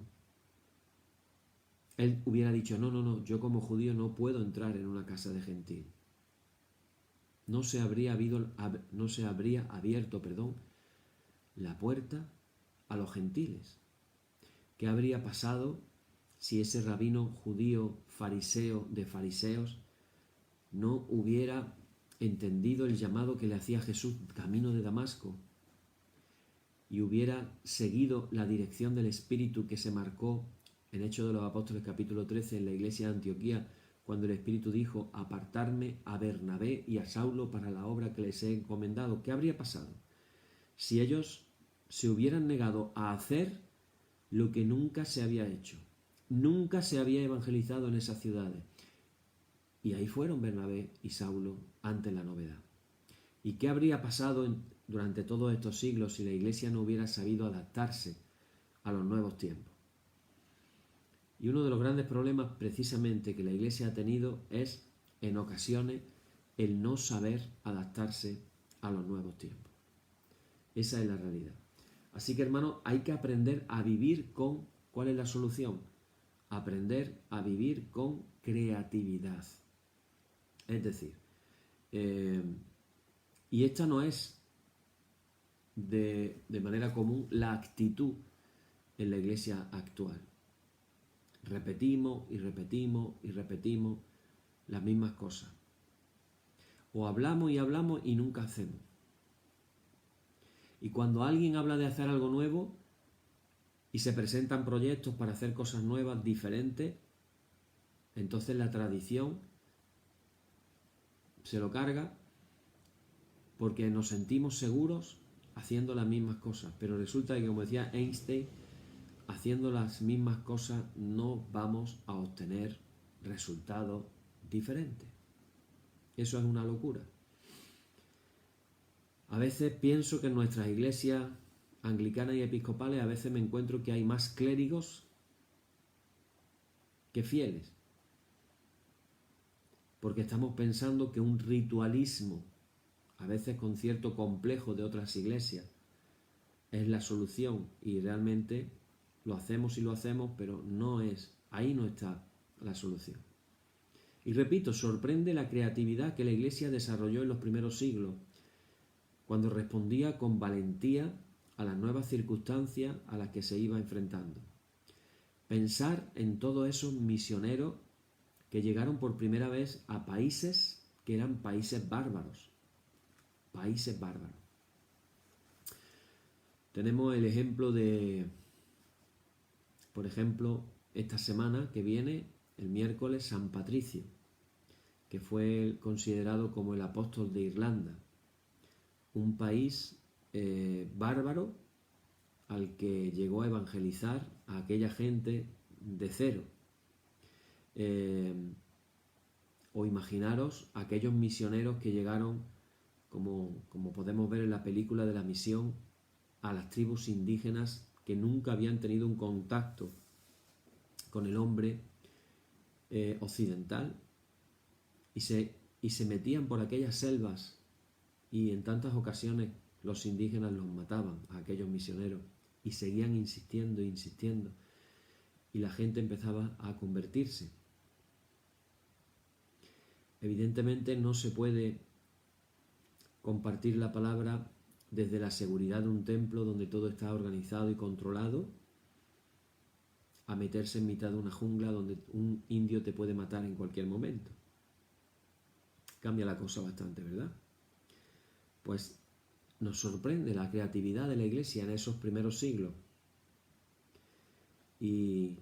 él hubiera dicho, no, yo como judío no puedo entrar en una casa de gentil? No se habría abierto la puerta a los gentiles. ¿Qué habría pasado si ese rabino judío fariseo de fariseos no hubiera entendido el llamado que le hacía Jesús camino de Damasco y hubiera seguido la dirección del Espíritu que se marcó en Hechos de los Apóstoles capítulo 13 en la iglesia de Antioquía, cuando el Espíritu dijo apartarme a Bernabé y a Saulo para la obra que les he encomendado? ¿Qué habría pasado si ellos se hubieran negado a hacer lo que nunca se había hecho? Nunca se había evangelizado en esas ciudades. Y ahí fueron Bernabé y Saulo ante la novedad. ¿Y qué habría pasado durante todos estos siglos si la iglesia no hubiera sabido adaptarse a los nuevos tiempos? Y uno de los grandes problemas precisamente que la iglesia ha tenido es, en ocasiones, el no saber adaptarse a los nuevos tiempos. Esa es la realidad. Así que, hermanos, hay que aprender a vivir con... ¿Cuál es la solución? Aprender a vivir con creatividad. Es decir, y esta no es de manera común la actitud en la iglesia actual. Repetimos y repetimos y repetimos las mismas cosas. O hablamos y hablamos y nunca hacemos. Y cuando alguien habla de hacer algo nuevo y se presentan proyectos para hacer cosas nuevas, diferentes, entonces la tradición se lo carga porque nos sentimos seguros haciendo las mismas cosas. Pero resulta que, como decía Einstein, haciendo las mismas cosas no vamos a obtener resultados diferentes. Eso es una locura. A veces pienso que en nuestras iglesias anglicanas y episcopales a veces me encuentro que hay más clérigos que fieles. Porque estamos pensando que un ritualismo, a veces con cierto complejo de otras iglesias, es la solución y realmente lo hacemos, pero ahí no está la solución. Y repito, sorprende la creatividad que la iglesia desarrolló en los primeros siglos, cuando respondía con valentía a las nuevas circunstancias a las que se iba enfrentando. Pensar en todos esos misioneros que llegaron por primera vez a países que eran países bárbaros. Países bárbaros. Tenemos el ejemplo de, por ejemplo, esta semana que viene, el miércoles, San Patricio, que fue considerado como el apóstol de Irlanda, un país bárbaro al que llegó a evangelizar a aquella gente de cero. O imaginaros aquellos misioneros que llegaron, como podemos ver en la película de la misión, a las tribus indígenas que nunca habían tenido un contacto con el hombre occidental y se metían por aquellas selvas y en tantas ocasiones los indígenas los mataban a aquellos misioneros y seguían insistiendo e insistiendo y la gente empezaba a convertirse. Evidentemente no se puede compartir la palabra desde la seguridad de un templo donde todo está organizado y controlado, a meterse en mitad de una jungla donde un indio te puede matar en cualquier momento. Cambia la cosa bastante, ¿verdad? Pues nos sorprende la creatividad de la Iglesia en esos primeros siglos. Y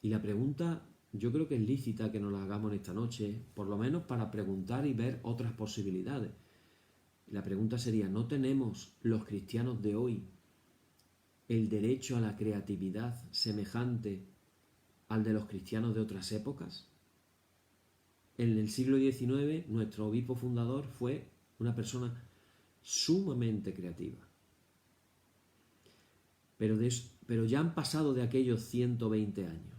la pregunta, yo creo que es lícita que nos la hagamos en esta noche, por lo menos para preguntar y ver otras posibilidades. La pregunta sería, ¿no tenemos los cristianos de hoy el derecho a la creatividad semejante al de los cristianos de otras épocas? En el siglo XIX, nuestro obispo fundador fue una persona sumamente creativa. Pero ya han pasado de aquellos 120 años.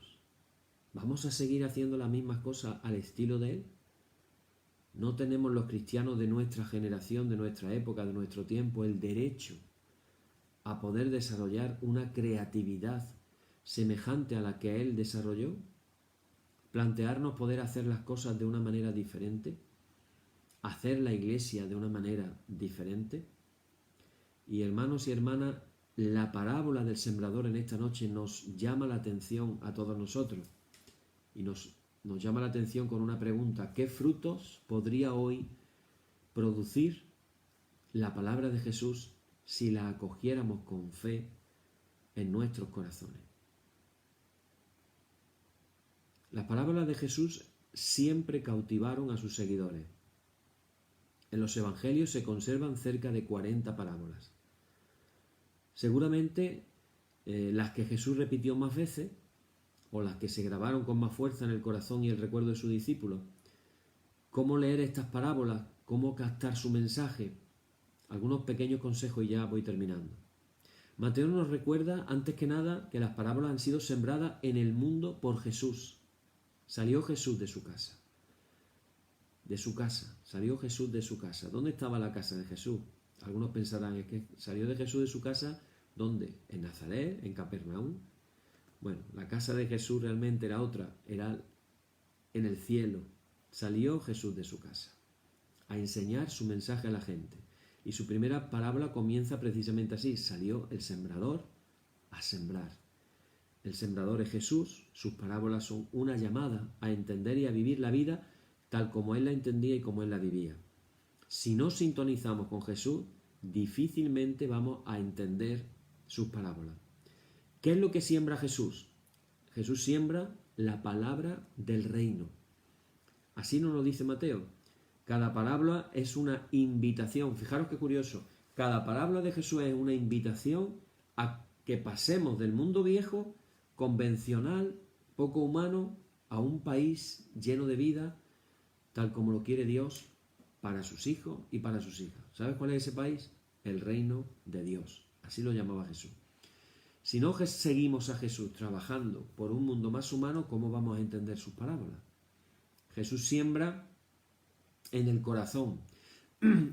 ¿Vamos a seguir haciendo las mismas cosas al estilo de él? ¿No tenemos los cristianos de nuestra generación, de nuestra época, de nuestro tiempo, el derecho a poder desarrollar una creatividad semejante a la que él desarrolló? ¿Plantearnos poder hacer las cosas de una manera diferente? ¿Hacer la iglesia de una manera diferente? Y hermanos y hermanas, la parábola del sembrador en esta noche nos llama la atención a todos nosotros. Y nos llama la atención con una pregunta: ¿qué frutos podría hoy producir la palabra de Jesús si la acogiéramos con fe en nuestros corazones? Las parábolas de Jesús siempre cautivaron a sus seguidores. En los evangelios se conservan cerca de 40 parábolas. Seguramente las que Jesús repitió más veces, o las que se grabaron con más fuerza en el corazón y el recuerdo de sus discípulos. ¿Cómo leer estas parábolas? ¿Cómo captar su mensaje? Algunos pequeños consejos y ya voy terminando. Mateo nos recuerda, antes que nada, que las parábolas han sido sembradas en el mundo por Jesús. Salió Jesús de su casa. Salió Jesús de su casa. ¿Dónde estaba la casa de Jesús? Algunos pensarán, es que salió de Jesús de su casa, ¿dónde? ¿En Nazaret? ¿En Capernaum? Bueno, la casa de Jesús realmente era otra, era en el cielo. Salió Jesús de su casa a enseñar su mensaje a la gente. Y su primera parábola comienza precisamente así: salió el sembrador a sembrar. El sembrador es Jesús, sus parábolas son una llamada a entender y a vivir la vida tal como Él la entendía y como Él la vivía. Si no sintonizamos con Jesús, difícilmente vamos a entender sus parábolas. ¿Qué es lo que siembra Jesús? Jesús siembra la palabra del reino. Así nos lo dice Mateo. Cada parábola es una invitación. Fijaros qué curioso. Cada parábola de Jesús es una invitación a que pasemos del mundo viejo, convencional, poco humano, a un país lleno de vida, tal como lo quiere Dios para sus hijos y para sus hijas. ¿Sabes cuál es ese país? El reino de Dios. Así lo llamaba Jesús. Si no seguimos a Jesús trabajando por un mundo más humano, ¿cómo vamos a entender sus parábolas? Jesús siembra en el corazón,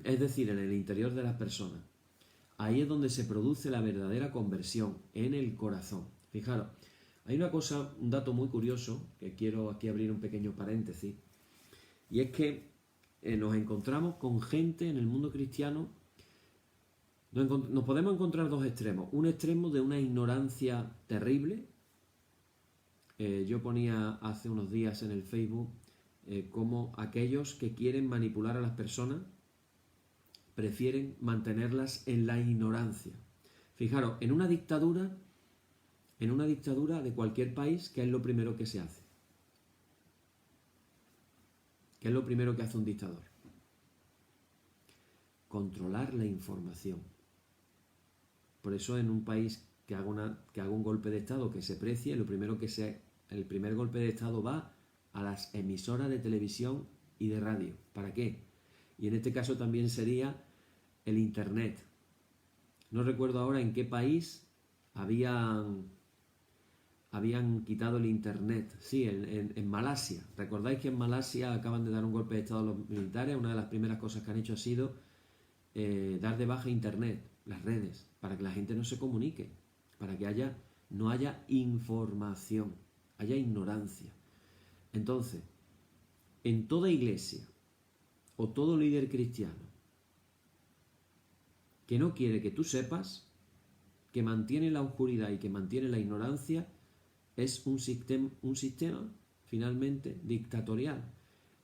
es decir, en el interior de las personas. Ahí es donde se produce la verdadera conversión, en el corazón. Fijaros, hay una cosa, un dato muy curioso, que quiero aquí abrir un pequeño paréntesis, y es que nos encontramos con gente en el mundo cristiano. Nos podemos encontrar dos extremos. Un extremo de una ignorancia terrible. Yo ponía hace unos días en el Facebook cómo aquellos que quieren manipular a las personas prefieren mantenerlas en la ignorancia. Fijaros, en una dictadura de cualquier país, ¿qué es lo primero que se hace? ¿Qué es lo primero que hace un dictador? Controlar la información. Por eso en un país que haga un golpe de Estado que se precie, el primer golpe de Estado va a las emisoras de televisión y de radio. ¿Para qué? Y en este caso también sería el Internet. No recuerdo ahora en qué país habían quitado el Internet. Sí, en Malasia. ¿Recordáis que en Malasia acaban de dar un golpe de Estado a los militares? Una de las primeras cosas que han hecho ha sido dar de baja Internet, las redes, para que la gente no se comunique, para que no haya información, haya ignorancia. Entonces, en toda iglesia o todo líder cristiano que no quiere que tú sepas, que mantiene la oscuridad y que mantiene la ignorancia, es un sistema finalmente dictatorial,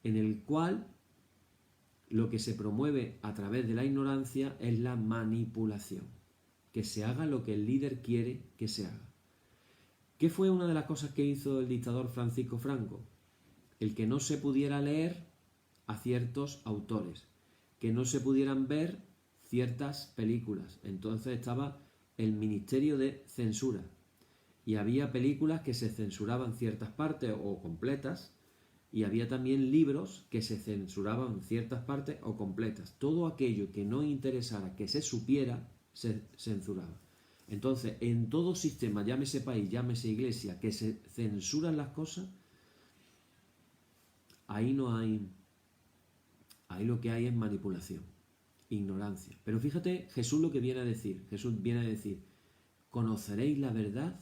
en el cual lo que se promueve a través de la ignorancia es la manipulación, que se haga lo que el líder quiere que se haga. ¿Qué fue una de las cosas que hizo el dictador Francisco Franco? El que no se pudiera leer a ciertos autores, que no se pudieran ver ciertas películas. Entonces estaba el Ministerio de Censura y había películas que se censuraban ciertas partes o completas, y había también libros que se censuraban ciertas partes o completas. Todo aquello que no interesara que se supiera se censuraba. Entonces, en todo sistema, llámese país, llámese iglesia, que se censuran las cosas, ahí no hay, ahí lo que hay es manipulación, ignorancia. Pero fíjate Jesús lo que viene a decir. Jesús viene a decir, conoceréis la verdad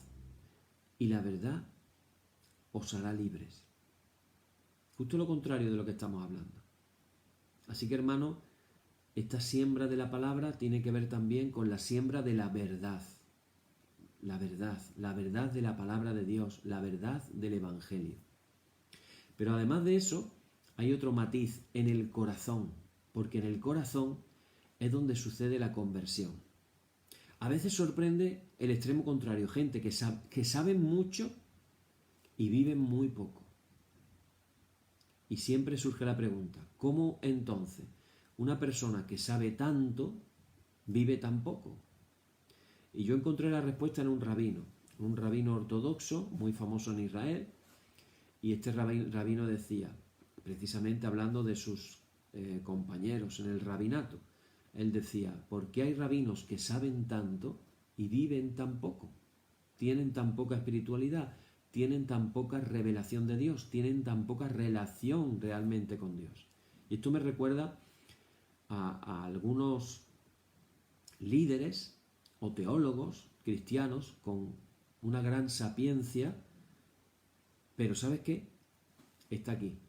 y la verdad os hará libres. Justo lo contrario de lo que estamos hablando. Así que, hermano, esta siembra de la palabra tiene que ver también con la siembra de la verdad. La verdad de la palabra de Dios, la verdad del Evangelio. Pero además de eso, hay otro matiz en el corazón, porque en el corazón es donde sucede la conversión. A veces sorprende el extremo contrario, gente que sabe mucho y vive muy poco. Y siempre surge la pregunta, ¿cómo entonces una persona que sabe tanto vive tan poco? Y yo encontré la respuesta en un rabino ortodoxo muy famoso en Israel, y este rabino decía, precisamente hablando de sus compañeros en el rabinato, él decía, ¿por qué hay rabinos que saben tanto y viven tan poco? Tienen tan poca espiritualidad, tienen tan poca revelación de Dios, tienen tan poca relación realmente con Dios. Y esto me recuerda a algunos líderes o teólogos cristianos con una gran sapiencia, pero ¿sabes qué? Está aquí.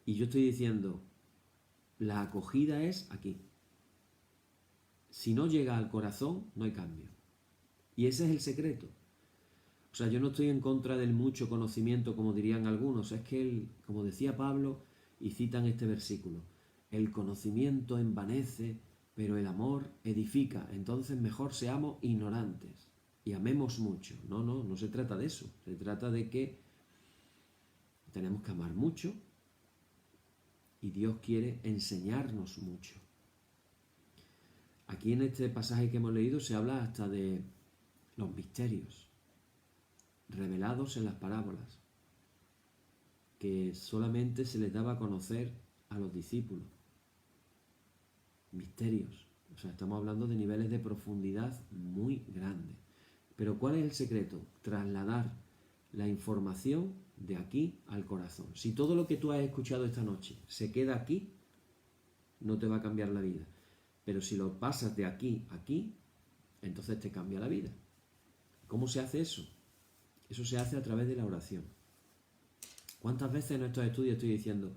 Y yo estoy diciendo, la acogida es aquí. Si no llega al corazón, no hay cambio. Y ese es el secreto. O sea, yo no estoy en contra del mucho conocimiento, como dirían algunos. Es que, como decía Pablo, y citan este versículo, el conocimiento envanece, pero el amor edifica. Entonces mejor seamos ignorantes y amemos mucho. No se trata de eso. Se trata de que tenemos que amar mucho y Dios quiere enseñarnos mucho. Aquí en este pasaje que hemos leído se habla hasta de los misterios revelados en las parábolas, que solamente se les daba a conocer a los discípulos. Misterios. O sea, estamos hablando de niveles de profundidad muy grandes. Pero ¿cuál es el secreto? Trasladar la información de aquí al corazón. Si todo lo que tú has escuchado esta noche se queda aquí, no te va a cambiar la vida. Pero si lo pasas de aquí a aquí, entonces te cambia la vida. ¿Cómo se hace eso? Eso se hace a través de la oración. ¿Cuántas veces en estos estudios estoy diciendo?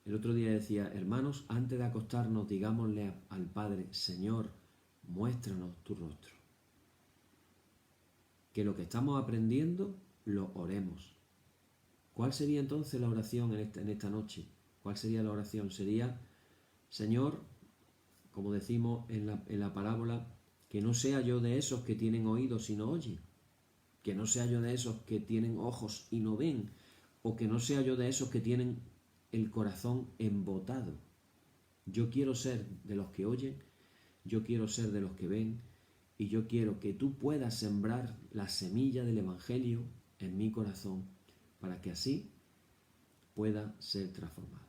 El otro día decía, hermanos, antes de acostarnos, digámosle al Padre, Señor, muéstranos tu rostro. Que lo que estamos aprendiendo, lo oremos. ¿Cuál sería entonces la oración en esta noche? ¿Cuál sería la oración? Sería, Señor, como decimos en la parábola, que no sea yo de esos que tienen oídos y no oyen, que no sea yo de esos que tienen ojos y no ven, o que no sea yo de esos que tienen el corazón embotado. Yo quiero ser de los que oyen, yo quiero ser de los que ven, y yo quiero que tú puedas sembrar la semilla del Evangelio en mi corazón para que así pueda ser transformado.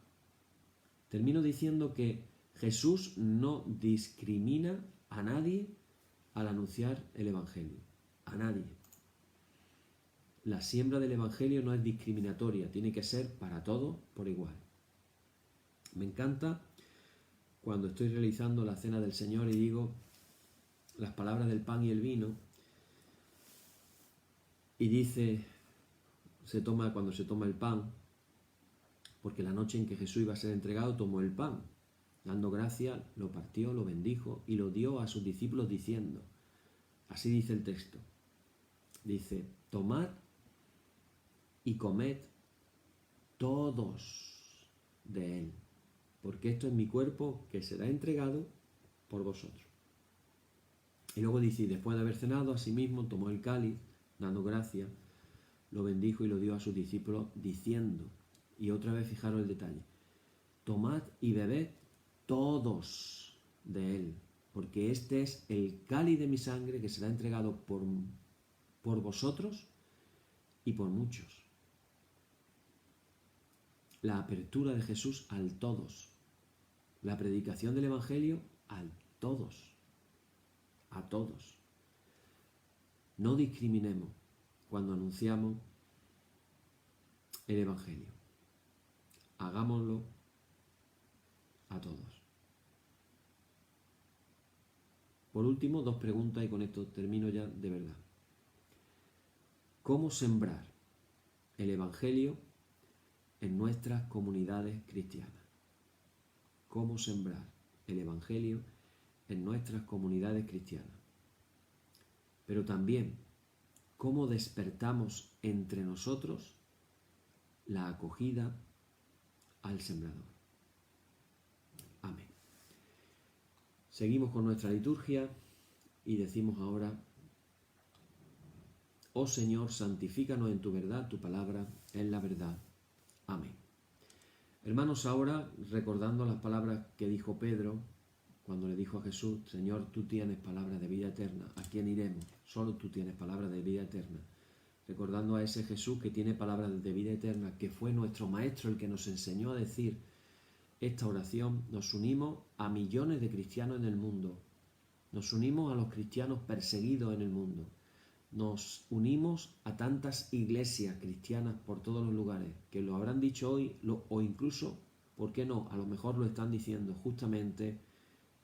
Termino diciendo que Jesús no discrimina a nadie al anunciar el Evangelio. A nadie. La siembra del Evangelio no es discriminatoria, tiene que ser para todos por igual. Me encanta cuando estoy realizando la cena del Señor y digo las palabras del pan y el vino, y dice, cuando se toma el pan, porque la noche en que Jesús iba a ser entregado tomó el pan, dando gracias, lo partió, lo bendijo y lo dio a sus discípulos diciendo, así dice el texto, dice, tomad y comed todos de él, porque esto es mi cuerpo que será entregado por vosotros. Y luego dice, y después de haber cenado, asimismo tomó el cáliz, dando gracias, lo bendijo y lo dio a sus discípulos diciendo, y otra vez fijaros el detalle, tomad y bebed todos de él, porque este es el cáliz de mi sangre que será entregado por vosotros y por muchos. La apertura de Jesús al todos, la predicación del Evangelio al todos, a todos. No discriminemos cuando anunciamos el Evangelio. Hagámoslo a todos. Por último, 2 preguntas y con esto termino ya de verdad. ¿Cómo sembrar el Evangelio en nuestras comunidades cristianas? ¿Cómo sembrar el Evangelio en nuestras comunidades cristianas? Pero también, ¿cómo despertamos entre nosotros la acogida al sembrador? Amén. Seguimos con nuestra liturgia y decimos ahora, oh Señor, santifícanos en tu verdad, tu palabra es la verdad. Amén. Hermanos, ahora recordando las palabras que dijo Pedro cuando le dijo a Jesús, Señor, tú tienes palabras de vida eterna, ¿a quién iremos? Solo tú tienes palabras de vida eterna. Recordando a ese Jesús que tiene palabras de vida eterna, que fue nuestro Maestro el que nos enseñó a decir esta oración, nos unimos a millones de cristianos en el mundo, nos unimos a los cristianos perseguidos en el mundo, nos unimos a tantas iglesias cristianas por todos los lugares, que lo habrán dicho hoy, o incluso, ¿por qué no? A lo mejor lo están diciendo justamente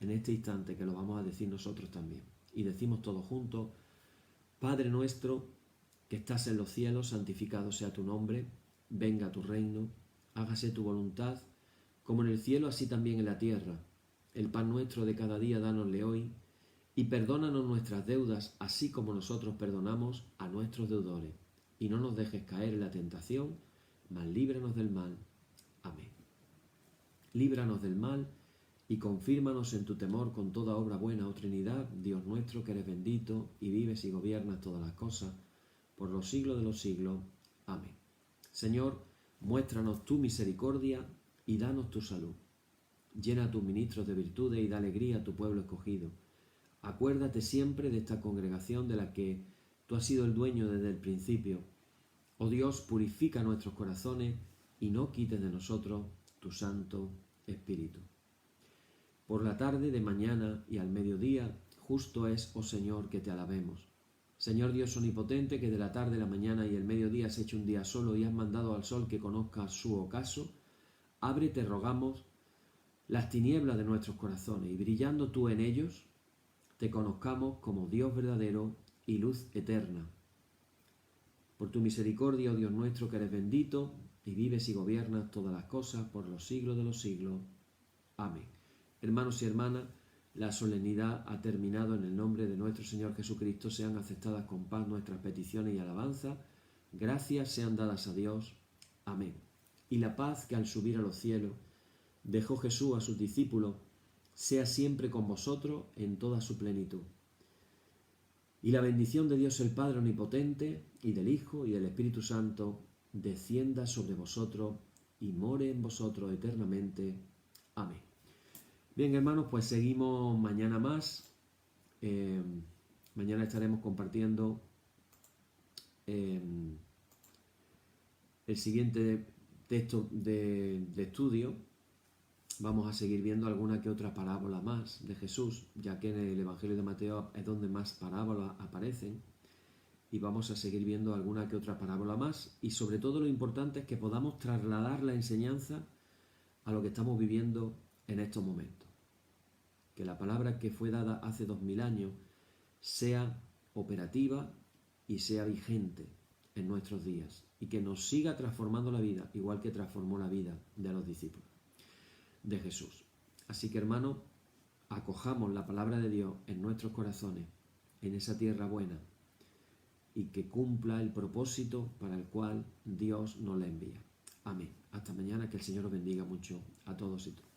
en este instante, que lo vamos a decir nosotros también. Y decimos todos juntos, Padre nuestro, que estás en los cielos, santificado sea tu nombre, venga tu reino, hágase tu voluntad, como en el cielo, así también en la tierra. El pan nuestro de cada día, dánosle hoy, y perdónanos nuestras deudas, así como nosotros perdonamos a nuestros deudores. Y no nos dejes caer en la tentación, mas líbranos del mal. Amén. Líbranos del mal y confírmanos en tu temor con toda obra buena, oh Trinidad, Dios nuestro, que eres bendito y vives y gobiernas todas las cosas, por los siglos de los siglos. Amén. Señor, muéstranos tu misericordia y danos tu salud. Llena a tus ministros de virtudes y da alegría a tu pueblo escogido. Acuérdate siempre de esta congregación de la que tú has sido el dueño desde el principio. Oh Dios, purifica nuestros corazones y no quites de nosotros tu Santo Espíritu. Por la tarde, de mañana y al mediodía, justo es, oh Señor, que te alabemos. Señor Dios omnipotente, que de la tarde, la mañana y el mediodía has hecho un día solo y has mandado al sol que conozca su ocaso, abre, te rogamos, las tinieblas de nuestros corazones y brillando tú en ellos, te conozcamos como Dios verdadero y luz eterna. Por tu misericordia, oh Dios nuestro, que eres bendito y vives y gobiernas todas las cosas por los siglos de los siglos. Amén. Hermanos y hermanas, la solemnidad ha terminado. En el nombre de nuestro Señor Jesucristo sean aceptadas con paz nuestras peticiones y alabanzas. Gracias sean dadas a Dios. Amén. Y la paz que al subir a los cielos dejó Jesús a sus discípulos, sea siempre con vosotros en toda su plenitud. Y la bendición de Dios el Padre Omnipotente, y del Hijo, y del Espíritu Santo, descienda sobre vosotros y more en vosotros eternamente. Amén. Bien, hermanos, pues seguimos mañana más. Mañana estaremos compartiendo el siguiente texto de estudio. Vamos a seguir viendo alguna que otra parábola más de Jesús, ya que en el Evangelio de Mateo es donde más parábolas aparecen. Y vamos a seguir viendo alguna que otra parábola más. Y sobre todo lo importante es que podamos trasladar la enseñanza a lo que estamos viviendo en estos momentos. Que la palabra que fue dada hace 2000 años sea operativa y sea vigente. en nuestros días y que nos siga transformando la vida, igual que transformó la vida de los discípulos de Jesús. Así que, hermanos, acojamos la palabra de Dios en nuestros corazones, en esa tierra buena, y que cumpla el propósito para el cual Dios nos la envía. Amén. Hasta mañana, que el Señor os bendiga mucho a todos y todas.